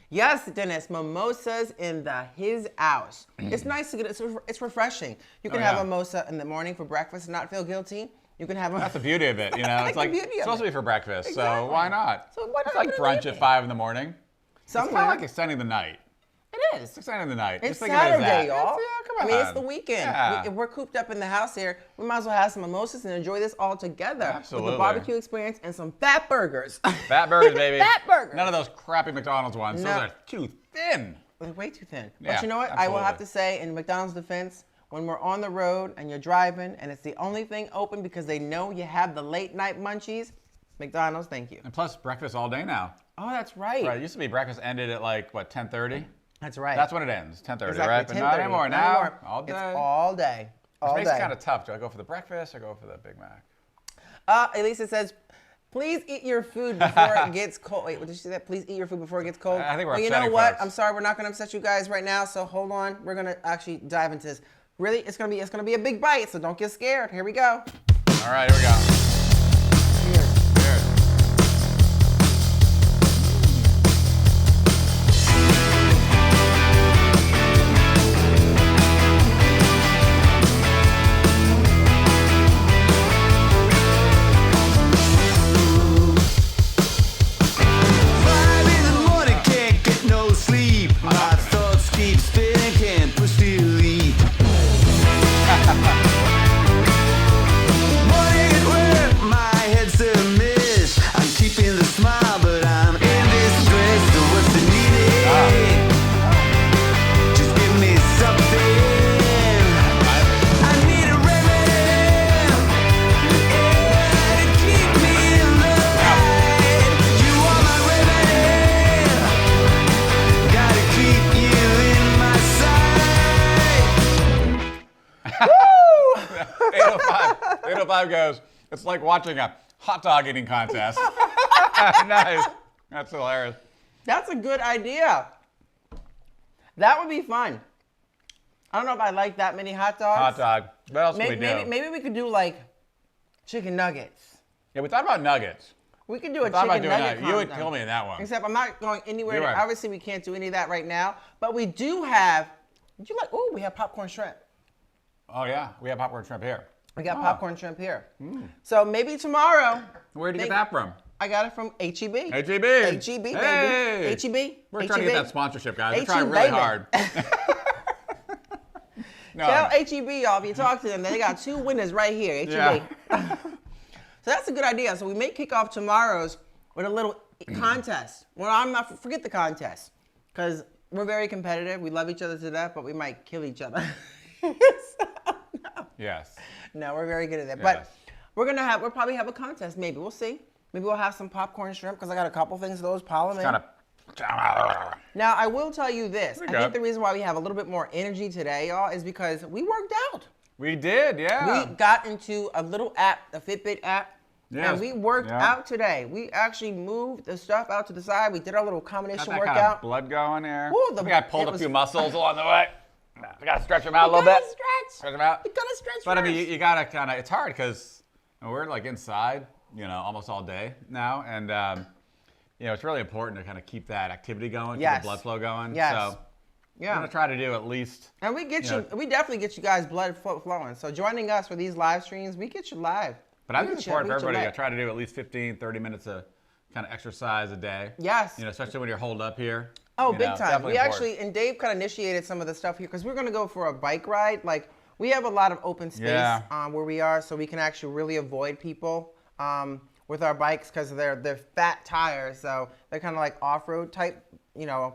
Yes, Dennis, mimosas in his house. It's nice to get it. It's refreshing. You can have a mimosa in the morning for breakfast and not feel guilty. You can have That's the beauty of it, It's like it's supposed to be for breakfast, Exactly. so why not? So why not It's like have it in brunch the at 5 in the morning. It's kind Somewhere. of like extending the night. It is. It's extending the night. It's Just think of it as Saturday, that. y'all. Yeah, come on. I mean, it's the weekend. Yeah. If we're cooped up in the house here, we might as well have some mimosas and enjoy this all together. Absolutely. With the barbecue experience and some fat burgers. Fat burgers, baby. Fat burgers. None of those crappy McDonald's ones. No. Those are too thin. They're way too thin. Yeah, But you know what? I will have to absolutely. say, in McDonald's defense, when we're on the road and you're driving and it's the only thing open because they know you have the late night munchies, McDonald's, thank you. And plus, breakfast all day now. Oh, that's right. Right, it used to be breakfast ended at 10:30? That's right. That's when it ends, 10:30, Exactly, right? But not 10:30. anymore. Not Now, anymore. all day. It's all day. All Which makes day. it kind of tough. Do I go for the breakfast or go for the Big Mac? Elisa says, please eat your food before it gets cold. Wait, what did she say that? Please eat your food before it gets cold. I think we're Well, you know upsetting what? folks. I'm sorry, we're not going to upset you guys right now. So hold on. We're going to actually dive into this. Really, it's going to be a big bite. So don't get scared. Here we go. All right, here we go. Cheers. Cheers. Money is where 8:05 goes, it's like watching a hot dog eating contest. Nice. That's hilarious. That's a good idea. That would be fun. I don't know if I like that many hot dogs. Hot dog. What else can we do? Maybe we could do like chicken nuggets. Yeah, we thought about nuggets. We could do a We thought about chicken doing nugget that. You would contest. kill me in that one. Except I'm not going anywhere. You're right. Obviously, we can't do any of that right now. But we do have. Would you like? Oh, we have popcorn shrimp. Oh yeah, we have popcorn shrimp here. We got popcorn shrimp here. So maybe tomorrow. Where'd you get that from? I got it from HEB. HEB. HEB, baby. Hey. HEB. We're trying to get that sponsorship, guys. We're trying HEB, really baby. hard. No. Tell HEB, y'all, if you talk to them, they got 2 winners right here, HEB. Yeah. So that's a good idea. So we may kick off tomorrow's with a little contest. Well, I'm not, forget the contest, because we're very competitive. We love each other to death, but we might kill each other. Yes. No, we're very good at that. Yes. But we'll probably have a contest, maybe. We'll see. Maybe we'll have some popcorn shrimp, because I got a couple things of those piling in. Kind of. Now, I will tell you this. I go. think the reason why we have a little bit more energy today, y'all, is because we worked out. We did, yeah. We got into a little app, a Fitbit app, Yes. and we worked Yeah. out today. We actually moved the stuff out to the side. We did our little Got combination that workout. kind of blood going there. Ooh, We got pulled it a was- few muscles along the way. We got to stretch them out a We little bit. gotta stretch. them out. We gotta stretch But I mean, first. you got to kind of, it's hard because we're like inside, almost all day now. And, it's really important to kind of keep that activity going, keep Yes. the blood flow going. Yes. So we're Yeah. going to try to do at least. And we get you know- we definitely get you guys blood flowing. So joining us for these live streams, we get you live. But I We think it's get you- important for we get you everybody to lit. try to do at least 15, 30 minutes of kind of exercise a day. Yes. Especially when you're holed up here. Oh, You big know, time. definitely We important. actually, and Dave kind of initiated some of the stuff here because we're going to go for a bike ride. Like, we have a lot of open space Yeah. where we are, so we can actually really avoid people with our bikes because they're fat tires. So they're kind of like off-road type,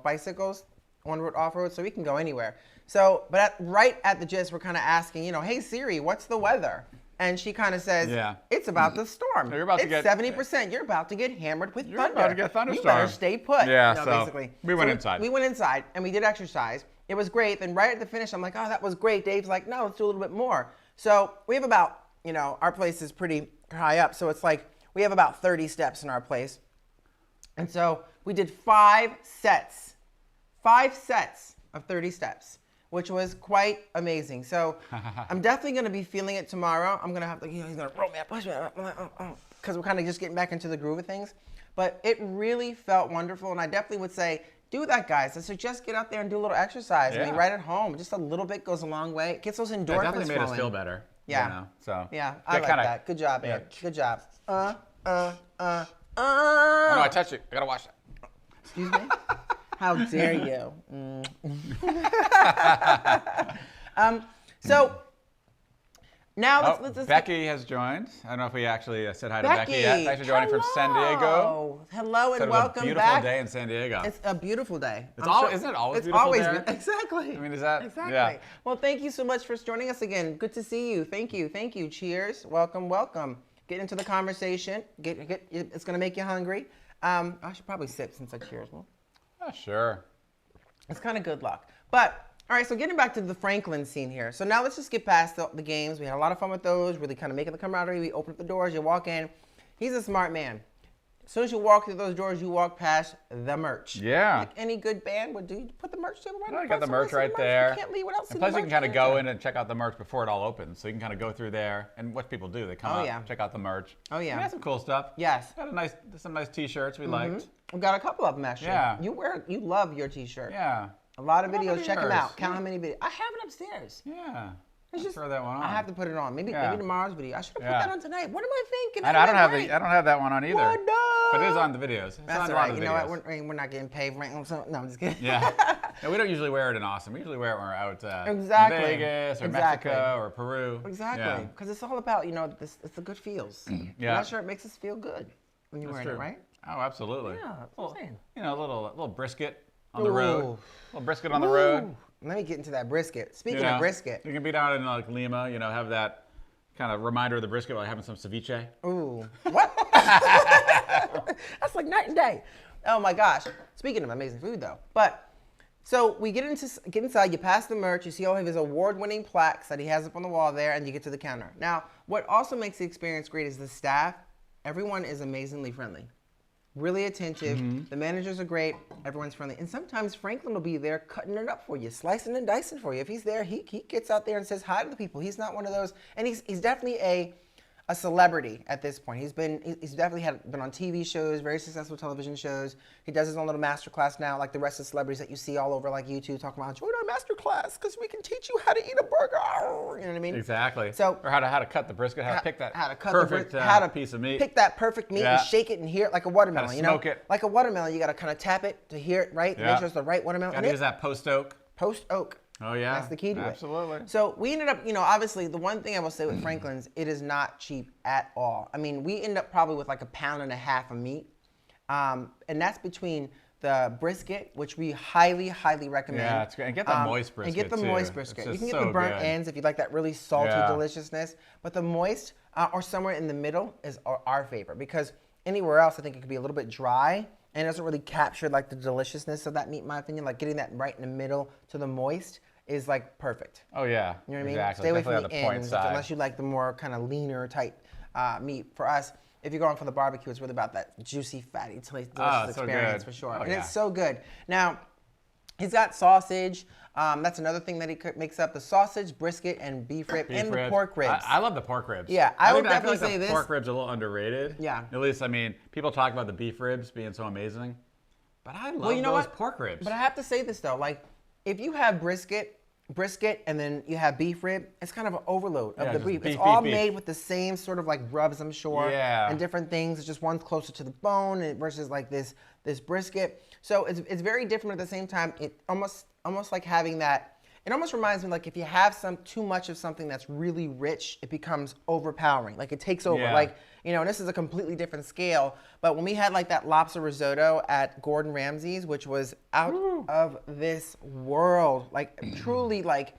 bicycles, on-road, off-road, so we can go anywhere. So, but right at the gist, we're kind of asking, hey, Siri, what's the weather? And she kind of says, Yeah. it's about the storm. You're about to it's get- 70%. You're about to get hammered with You're thunder. about to get You better thunderstorms. stay put. Yeah, so basically. we went inside. We went inside and we did exercise. It was great. Then right at the finish, I'm like, oh, that was great. Dave's like, no, let's do a little bit more. So we have about, our place is pretty high up. So it's like we have about 30 steps in our place. And so we did 5 sets of 30 steps, which was quite amazing. So I'm definitely going to be feeling it tomorrow. I'm going to have to, he's going to roll me up, push me up, because we're kind of just getting back into the groove of things. But it really felt wonderful. And I definitely would say, do that, guys. I suggest get out there and do a little exercise. I mean, Yeah. right at home, just a little bit goes a long way. It gets those endorphins It definitely made us flowing. feel better. Yeah. So Yeah, I like that. Good job, Ed. Yeah. Good job. Oh, no, I touched it. I gotta wash that. Excuse me? How dare you? So now let's Becky has joined. I don't know if we actually said hi to Becky yet. Thanks for joining from San Diego. Hello and Said it was welcome a beautiful back. day in San Diego. It's a beautiful day. Isn't it always it's beautiful always there? Exactly. I mean, is that? Exactly. Yeah. Well, thank you so much for joining us again. Good to see you. Thank you. Thank you. Cheers. Welcome. Welcome. Get into the conversation. It's gonna make you hungry. I should probably sip since I cheers. Well, Oh, sure. it's kind of good luck. But, all right, so getting back to the Franklin scene here. So now let's just get past the games. We had a lot of fun with those, really kind of making the camaraderie. We open up the doors, you walk in. He's a smart man. As soon as you walk through those doors, you walk past the merch. Yeah. Like any good band would do. You put the merch table right in I front. got the Someone merch see right there. You can't leave. What else? And is plus, the you can merch kind of there? go in and check out the merch before it all opens. So you can kind of go through there. And what people do, they come Oh, up, yeah. check out the merch. Oh, yeah. We had some cool stuff. Yes. Got some nice T-shirts we liked. We've got a couple of them actually. Yeah. You love your T-shirt. Yeah. A lot of How videos. many Check them yours? out. Count how many videos. I have it upstairs. Yeah. It's Let's throw that one on. I have to put it on. Maybe Yeah. tomorr's video. I should have Yeah. put that on tonight. What am I thinking? I don't have that one on either. What the- But it is on the videos. It's That's on all right. the You know videos. what? We're not getting paid. Right? So, no, I'm just kidding. Yeah. No, we don't usually wear it in Austin. We usually wear it when we're out Exactly. in Vegas or Exactly. Mexico or Peru. Exactly. Because it's all about, it's the good feels. Yeah. That shirt makes us feel good when you're wearing True. it, right? Oh, absolutely. Yeah, that's what I'm saying. A little brisket on the road. Ooh. A little brisket on the road. Ooh. Let me get into that brisket. Speaking You know, of brisket. You can be down in like Lima, have that kind of reminder of the brisket while having some ceviche. Ooh. What? That's like night and day. Oh my gosh. Speaking of amazing food though. But So we get inside, you pass the merch, you see all of his award-winning plaques that he has up on the wall there, and you get to the counter. Now, what also makes the experience great is the staff. Everyone is amazingly friendly, really attentive. The managers are great, everyone's friendly. And sometimes Franklin will be there cutting it up for you, slicing and dicing for you. If he's there, he gets out there and says hi to the people. He's not one of those, and he's definitely a celebrity at this point. He's definitely been on TV shows, very successful television shows. He does his own little master class now, like the rest of the celebrities that you see all over like YouTube talking about, join our master class because we can teach you how to eat a burger. You know what I mean? Exactly. So, or how to cut the brisket, how to pick that perfect piece of meat. Pick that perfect meat and shake it and hear it like a watermelon. How to smoke it. Like a watermelon, you got to kind of tap it to hear it right, make sure it's the right watermelon. Got to use that post oak. Post oak. Oh, yeah. That's the key to it. Absolutely. So we ended up, obviously the one thing I will say with Franklin's, it is not cheap at all. I mean, we end up probably with like 1.5 pounds of meat. And that's between the brisket, which we highly, highly recommend. Yeah, it's great. And get the moist brisket, And get the too. moist brisket. You can get so the burnt good. ends if you like that really salty deliciousness. But the moist, or somewhere in the middle, is our favorite. Because anywhere else, I think it could be a little bit dry. And it doesn't really capture like the deliciousness of that meat, in my opinion. Like getting that right in the middle to the moist is like perfect. Oh, yeah. You know what I mean? Exactly. Stay away from Definitely the on ends, point side. unless you like the more kind of leaner type meat. For us, if you're going for the barbecue, it's really about that juicy, fatty, delicious experience good. for sure. Oh, And yeah. it's so good. Now, he's got sausage. That's another thing that he makes up: the sausage, brisket, and beef rib, and the pork ribs. I love the pork ribs. Yeah, I would feel definitely like say the this. pork ribs are a little underrated. Yeah. At least, I mean, people talk about the beef ribs being so amazing, but I love those pork ribs. But I have to say this though, like if you have brisket, and then you have beef rib, it's kind of an overload of the just beef. beef, It's all beef, beef. made with the same sort of like rubs, I'm sure, and different things. It's just one's closer to the bone versus like this brisket. So it's very different at the same time. It almost like having that. It almost reminds me like if you have too much of something that's really rich, it becomes overpowering. Like it takes over. Yeah. Like, and this is a completely different scale. But when we had like that lobster risotto at Gordon Ramsay's, which was out of this world, like truly like,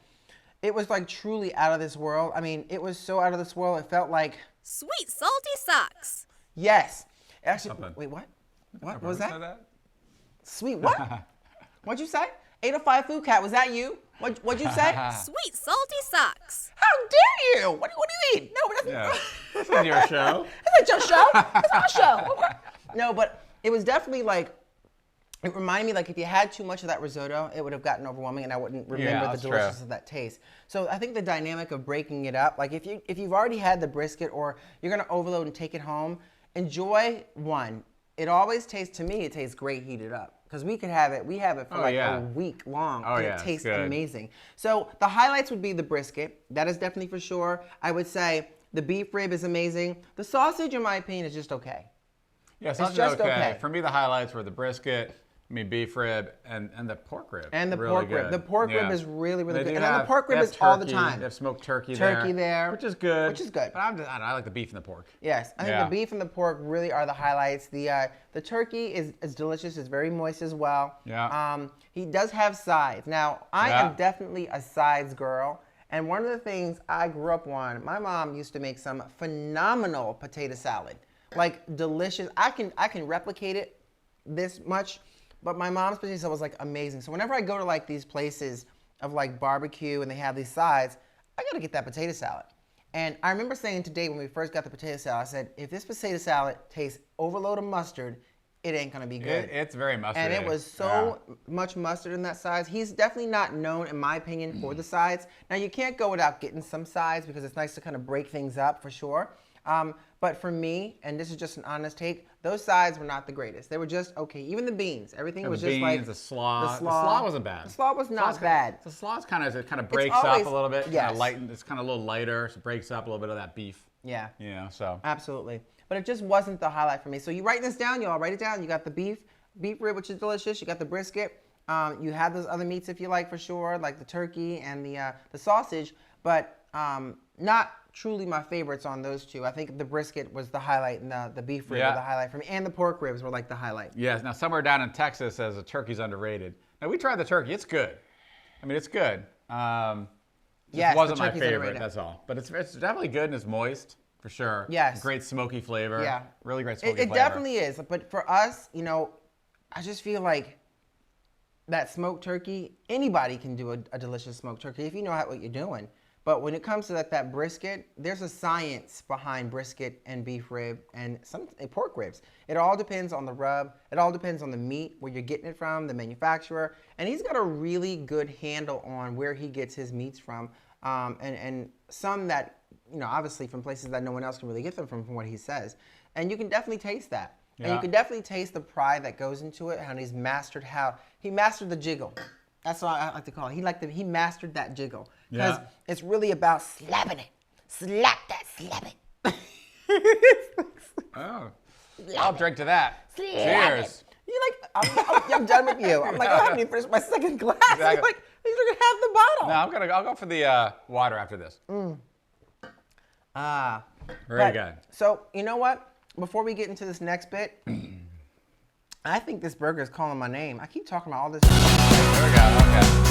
it was like truly out of this world. I mean, it was so out of this world. It felt like Sweet salty socks. yes. Actually, Something. wait, what? What was Said that? Sweet what? What'd you say? 805 Food Cat, was that you? What'd you say? Sweet salty socks. How dare you? What do you mean? No, but Yeah. This is your show. That's not your show. That's our show. No, but it was definitely like, it reminded me like if you had too much of that risotto, it would have gotten overwhelming and I wouldn't remember the that's deliciousness true. of that taste. So I think the dynamic of breaking it up, like if you've already had the brisket or you're gonna overload and take it home, enjoy one. It always tastes, to me, it tastes great heated up. Because we have it for a week long. And it tastes amazing. So the highlights would be the brisket. That is definitely for sure. I would say the beef rib is amazing. The sausage, in my opinion, is just okay. Yeah, sausage is just okay. okay. For me, the highlights were the brisket, beef rib, and the pork rib. And the really pork good. rib. The pork rib is really, really good. And then the pork rib is all the time. They have smoked turkey there. Which is good. Which is good. But I like the beef and the pork. Yes, I think the beef and the pork really are the highlights. The turkey is delicious. It's very moist as well. Yeah. He does have sides. Now, I am definitely a sides girl. And one of the things I grew up on, my mom used to make some phenomenal potato salad. Like delicious. I can replicate it this much, but my mom's potato salad was like amazing. So whenever I go to like these places of like barbecue and they have these sides, I gotta get that potato salad. And I remember saying today when we first got the potato salad, I said, if this potato salad tastes overload of mustard, it ain't gonna be good. It's very mustardy. And it was so much mustard in that sides. He's definitely not known, in my opinion, for the sides. Now you can't go without getting some sides because it's nice to kind of break things up for sure. But for me, and this is just an honest take, those sides were not the greatest. They were just okay. Even the beans, everything was just like the slaw. The slaw wasn't bad. The slaw was not bad. The slaw's kind of breaks always- up a little bit. yes. Kind of lighten. It's kind of a little lighter, so it breaks up a little bit of that beef. Yeah. So. Absolutely. But it just wasn't the highlight for me. So you write this down, y'all. Write it down. You got the beef rib, which is delicious. You got the brisket. You have those other meats if you like for sure, like the turkey and the sausage. But not truly my favorites on those two. I think the brisket was the highlight and the beef rib were the highlight for me. And the pork ribs were like the highlight. Yes. Now, somewhere down in Texas says the turkey's underrated. Now, we tried the turkey. It's good. I mean, it's good. It wasn't my favorite, underrated. that's all. But it's definitely good and it's moist, for sure. Yes. Great smoky flavor. Yeah. Really great smoky It flavor. definitely is. But for us, I just feel like that smoked turkey, anybody can do a delicious smoked turkey if you know what you're doing. But when it comes to that brisket, there's a science behind brisket and beef rib and some pork ribs. It all depends on the rub. It all depends on the meat, where you're getting it from, the manufacturer. And he's got a really good handle on where he gets his meats from. And some that, obviously from places that no one else can really get them from what he says. And you can definitely taste that. Yeah. And you can definitely taste the pride that goes into it, how he mastered the jiggle. That's what I like to call it. He mastered that jiggle. Because it's really about slapping it. Slap it. Oh, I'll drink to that. Slap Cheers. It. I'm done with you. I'm like, I haven't even finished my second glass. Exactly. I'm like, he's drinking half the bottle. No, I'll go for the water after this. Very good. So, you know what? Before we get into this next bit, I think this burger is calling my name. I keep talking about all this. There we go. Okay.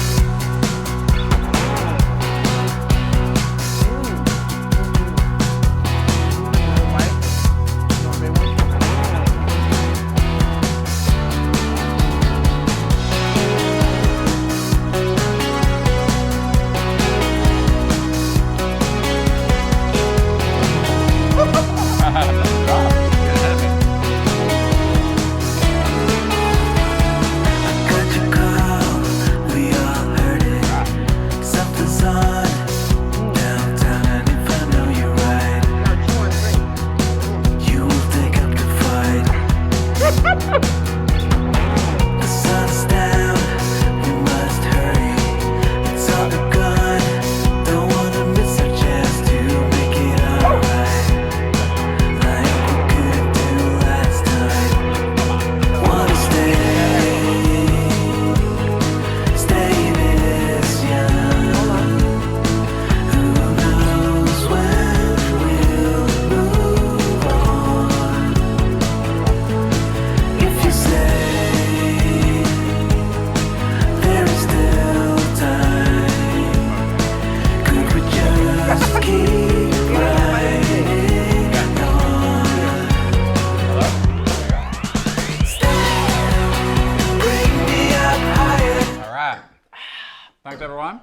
Thanks, everyone.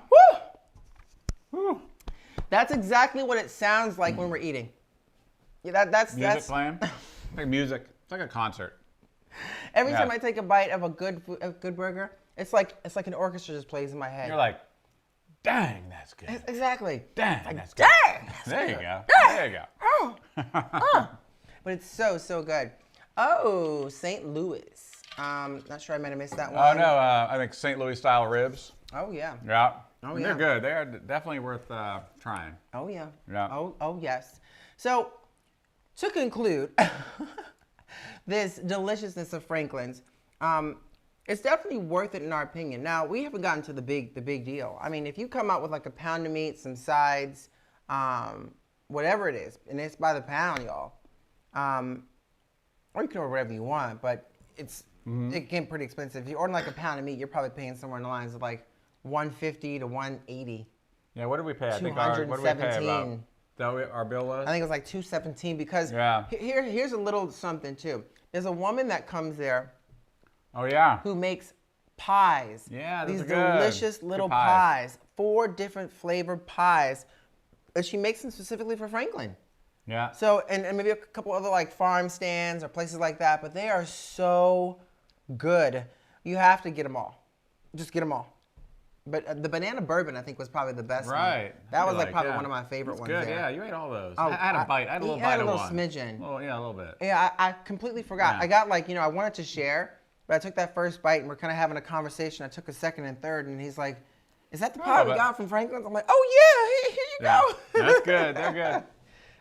Woo! That's exactly what it sounds like when we're eating. Yeah, that's playing. Like music. It's like a concert. Every time I take a bite of a good burger, it's like an orchestra just plays in my head. You're like, dang, that's good. Exactly. Dang, that's good. Dang. There you go. There you go. But it's so good. Oh, St. Louis. Not sure I might have missed that one. Oh no, I think St. Louis style ribs. Oh yeah. Yeah. Oh yeah. They're good. They're definitely worth trying. Oh yeah. Yeah. Oh yes. So, to conclude, this deliciousness of Franklin's, it's definitely worth it in our opinion. Now, we haven't gotten to the big deal. I mean, if you come out with like a pound of meat, some sides, whatever it is, and it's by the pound, y'all, or you can order whatever you want, but it can get pretty expensive. If you order like a pound of meat, you're probably paying somewhere in the lines of like $150 to $180. Yeah, what did we pay? I think what did we pay about? That our bill was? I think it was like $217 because here's a little something too. There's a woman that comes there. Oh yeah. Who makes pies. Yeah, these are good. Delicious little pies. 4 different flavored pies. And she makes them specifically for Franklin. Yeah. So and maybe a couple other like farm stands or places like that, but they are so good. You have to get them all. Just get them all. But the banana bourbon, I think, was probably the best one. Right. That was like probably one of my favorite ones good. there. Yeah, you ate all those. Oh, I had a bite. I had a little bite of one. a little smidgen. Well, yeah, a little bit. Yeah, I completely forgot. Yeah. I got like, I wanted to share, but I took that first bite and we're kind of having a conversation. I took a second and third and he's like, is that the pie we got from Franklin's? I'm like, oh yeah, here you go. That's good. They're good.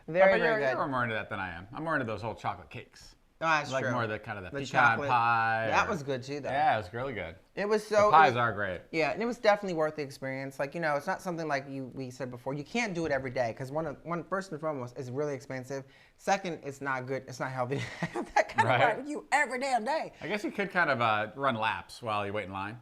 Very good. You're more into that than I am. I'm more into those whole chocolate cakes. Oh, that's like true. more of the kind of the pecan chocolate pie. That was good too, though. Yeah, it was really good. It was so. The pies are great. Yeah, and it was definitely worth the experience. Like it's not something like we said before. You can't do it every day because one first and foremost is really expensive. Second, it's not good. It's not healthy to have that kind of barbecue every damn day. I guess you could kind of run laps while you wait in line.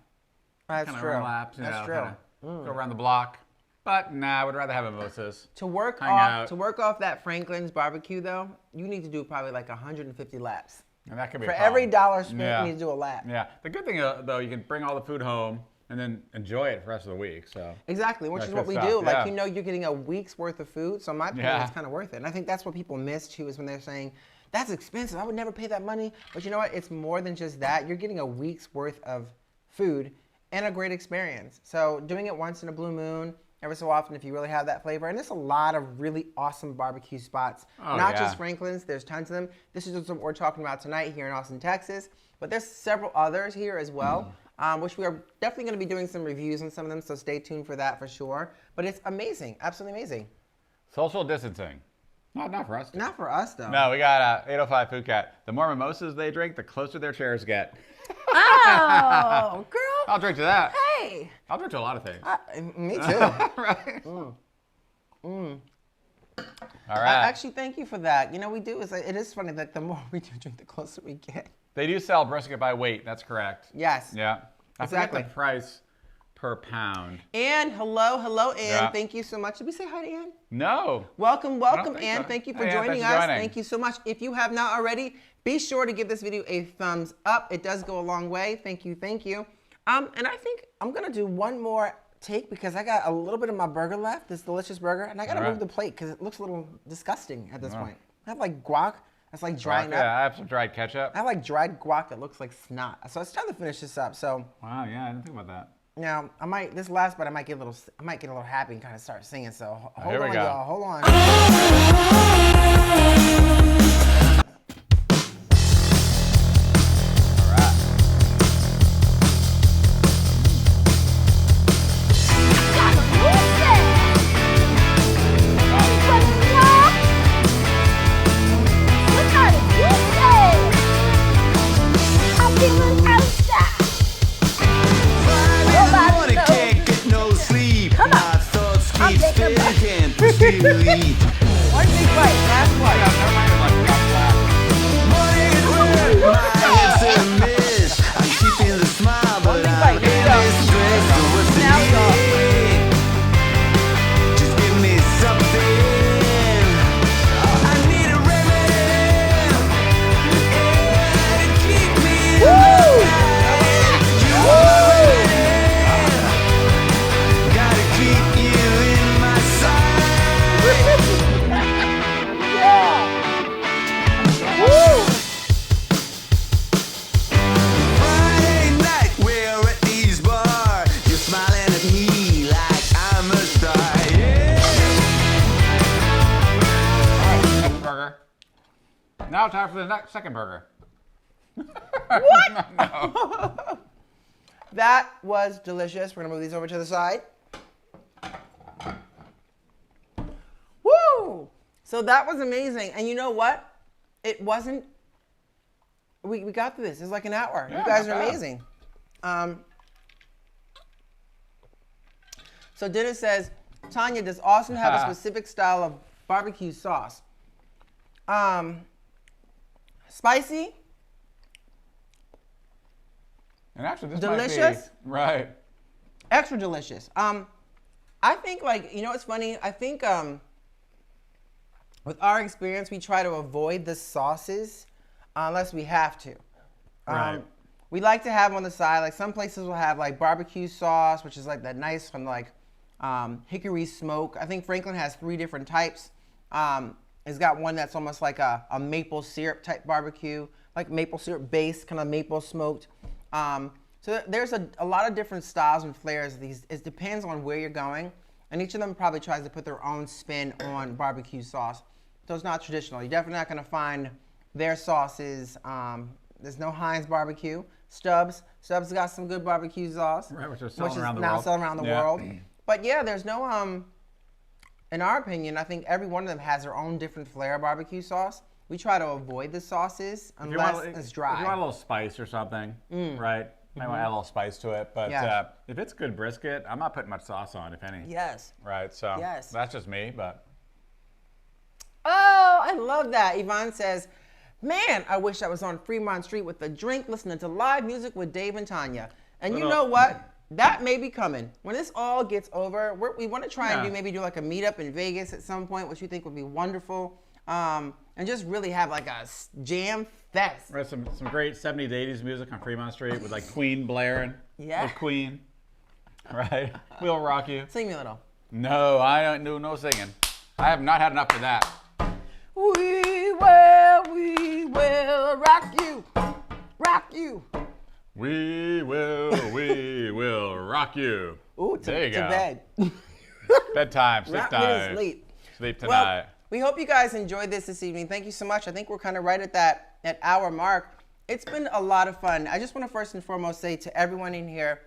That's kind true. Of run laps. That's true. Go around the block. But nah, I would rather have mimosas. To work off that Franklin's barbecue though, you need to do probably like 150 laps. And that could be For a problem. every dollar spent, you need to do a lap. Yeah. The good thing, though, you can bring all the food home and then enjoy it for the rest of the week. So Exactly, which is what we do. Like, you know, you're getting a week's worth of food. So in my opinion, it's kind of worth it. And I think that's what people miss, too, is when they're saying, that's expensive. I would never pay that money. But you know what? It's more than just that. You're getting a week's worth of food and a great experience. So doing it once in a blue moon, every so often, if you really have that flavor. And there's a lot of really awesome barbecue spots. Not just Franklin's. There's tons of them. This is just what we're talking about tonight here in Austin, Texas. But there's several others here as well, which we are definitely going to be doing some reviews on some of them. So stay tuned for that for sure. But it's amazing. Absolutely amazing. Social distancing. Not for us. Not for us, though. No, we got 805 Food Cat. The more mimosas they drink, the closer their chairs get. Oh, girl. I'll drink to that. Hey. I'll drink to a lot of things. Me too. Right. All right. Actually, thank you for that. You know, we do. It is funny that the more we do drink, the closer we get. They do sell brisket by weight. That's correct. Yes. Yeah. I Exactly. forgot the price per pound. Ann, hello, Ann. Yeah. Thank you so much. Did we say hi to Ann? No. Welcome, Ann. So. Thank you for Hey, Ann, joining thanks us. for joining. Thank you so much. If you have not already, be sure to give this video a thumbs up. It does go a long way. Thank you, thank you. And I think I'm gonna do one more take because I got a little bit of my burger left, this delicious burger, and I gotta move the plate because it looks a little disgusting at this point. I have like guac that's like drying up. Yeah, I have some dried ketchup. I have like dried guac that looks like snot. So it's time to finish this up. So Wow, yeah, I didn't think about that. now I might get a little happy and kind of start singing. So hold here we on, go. y'all. Hold on. All right. One big bite, last one. One big bite, here we go. Now go. Just give me something. I need a remedy. Yeah, to keep me in the night. You're ready. Gotta keep you in my sight. Friday night, we're at these bars. You're smiling at me like I'm a star. Yeah. Burger. Now time for the next second burger. That was delicious. We're gonna move these over to the side. Woo! So that was amazing. And you know what? It wasn't. We got through this. It's like an hour. Yeah, You guys are not bad. amazing. So Dennis says, Tanya, does Austin have a specific style of barbecue sauce? Spicy, And actually, this Delicious? might be, right. extra delicious. I think, like, you know what's funny? I think with our experience, we try to avoid the sauces unless we have to. Right. We like to have on the side, like some places will have like barbecue sauce, which is like that nice from like hickory smoke. I think Franklin has 3 different types. It's got one that's almost like a maple syrup type barbecue, like maple syrup based, kind of maple smoked. So there's a lot of different styles and flavors of these. It depends on where you're going. And each of them probably tries to put their own spin on barbecue sauce. So it's not traditional. You're definitely not going to find their sauces. There's no Heinz barbecue. Stubbs got some good barbecue sauce. Right, which is selling around the now world. selling around the Yeah. world. But yeah, there's no, in our opinion, I think every one of them has their own different flair of barbecue sauce. We try to avoid the sauces If you unless want- it's dry. If you want a little spice or something, right? Might want to add a little spice to it. But Yeah. if it's good brisket, I'm not putting much sauce on, if any. Yes. Right, so Yes. that's just me, but Oh, I love that. Yvonne says, man, I wish I was on Fremont Street with a drink listening to live music with Dave and Tanya. And you know what? That may be coming. When this all gets over, we want to try and Yeah. maybe do like a meetup in Vegas at some point, which we think would be wonderful. And and just really have like a jam fest. Right, some great 70s, 80s music on Fremont Street with like Queen blaring. Yeah. With Queen. Right? We'll rock you. Sing me a little. No, I don't do no singing. I have not had enough of that. We will rock you. Rock you. We will rock you. Ooh, there you to go. bed. Bedtime, sleep Rock me to time. sleep. Sleep tonight. Well, we hope you guys enjoyed this evening. Thank you so much. I think we're kind of right at that hour mark. It's been a lot of fun. I just want to first and foremost say to everyone in here,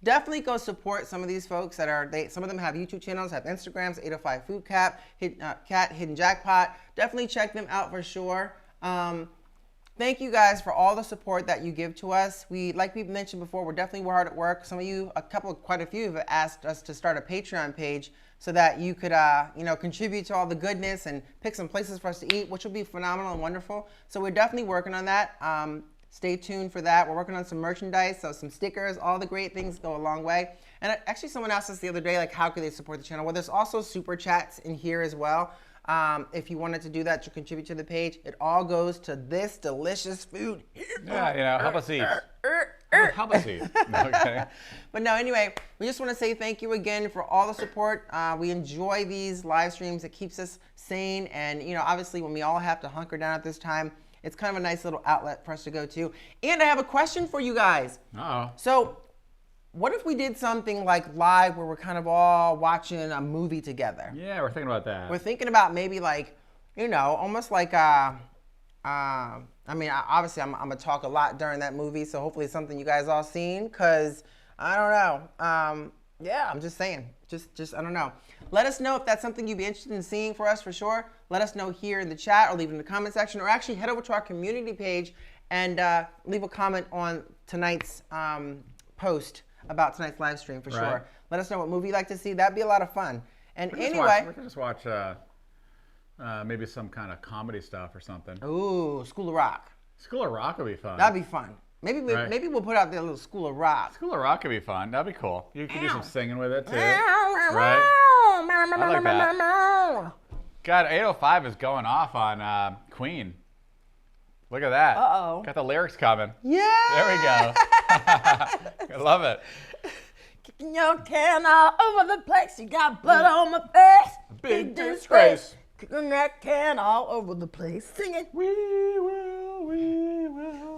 definitely go support some of these folks that are, some of them have YouTube channels, have Instagrams, 805 Food Cat, Hidden Jackpot. Definitely check them out for sure. Thank you guys for all the support that you give to us. Like we mentioned before, we're hard at work. Some of you, quite a few have asked us to start a Patreon page so that you could, contribute to all the goodness and pick some places for us to eat, which will be phenomenal and wonderful. So we're definitely working on that. Stay tuned for that. We're working on some merchandise, so some stickers, all the great things go a long way. And actually someone asked us the other day, like, how could they support the channel? Well, there's also super chats in here as well. If you wanted to do that to contribute to the page, it all goes to this delicious food. Yeah, help us eat. Help us eat. Okay. But no, anyway, we just want to say thank you again for all the support. We enjoy these live streams. It keeps us sane. And, obviously when we all have to hunker down at this time, it's kind of a nice little outlet for us to go to. And I have a question for you guys. Uh-oh. So what if we did something like live where we're kind of all watching a movie together? Yeah, we're thinking about that. We're thinking about maybe like, almost like obviously I'm gonna talk a lot during that movie, so hopefully it's something you guys all seen, because I don't know. Yeah, I'm just saying. Just I don't know. Let us know if that's something you'd be interested in seeing for us for sure. Let us know here in the chat or leave it in the comment section, or actually head over to our community page and leave a comment on tonight's post about tonight's live stream for sure. Let us know what movie you'd like to see. That'd be a lot of fun. And anyway, we could just watch maybe some kind of comedy stuff or something. Ooh, School of Rock. School of Rock would be fun. That'd be fun. Maybe we'll put out there a little School of Rock. School of Rock could be fun. That'd be cool. You could do some singing with it too. Right? I like that. God, 805 is going off on Queen. Look at that. Uh-oh. Got the lyrics coming. Yeah. There we go. I love it. Kicking your can all over the place. You got blood on my face. Big disgrace. Kicking that can all over the place. Singing. We will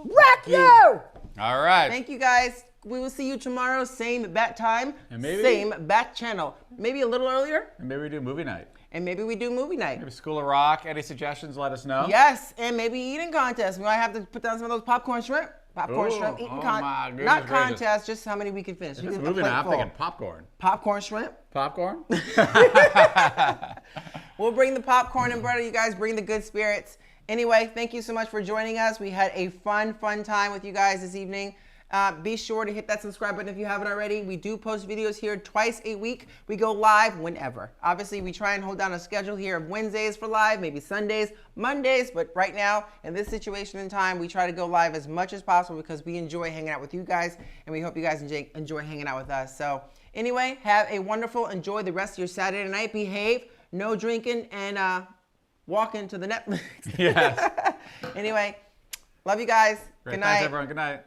Rock you. All right. Thank you guys. We will see you tomorrow. Same bat time. And maybe, same bat channel. Maybe a little earlier. And maybe we do movie night. And maybe we do movie night. Maybe School of Rock. Any suggestions, let us know. Yes, and maybe eating contest. We might have to put down some of those popcorn shrimp. Popcorn shrimp eating contest. Not contest, just how many we can finish. If it's movie night, I'm thinking popcorn. Popcorn shrimp? Popcorn? We'll bring the popcorn and butter. You guys bring the good spirits. Anyway, thank you so much for joining us. We had a fun time with you guys this evening. Be sure to hit that subscribe button if you haven't already. We do post videos here twice a week. We go live whenever. Obviously, we try and hold down a schedule here of Wednesdays for live, maybe Sundays, Mondays, but right now, in this situation in time, we try to go live as much as possible because we enjoy hanging out with you guys, and we hope you guys enjoy hanging out with us. So anyway, have a wonderful, enjoy the rest of your Saturday night. Behave, no drinking, and walk into the Netflix. Yes. Anyway, love you guys. Great. Good night. Thanks, everyone. Good night.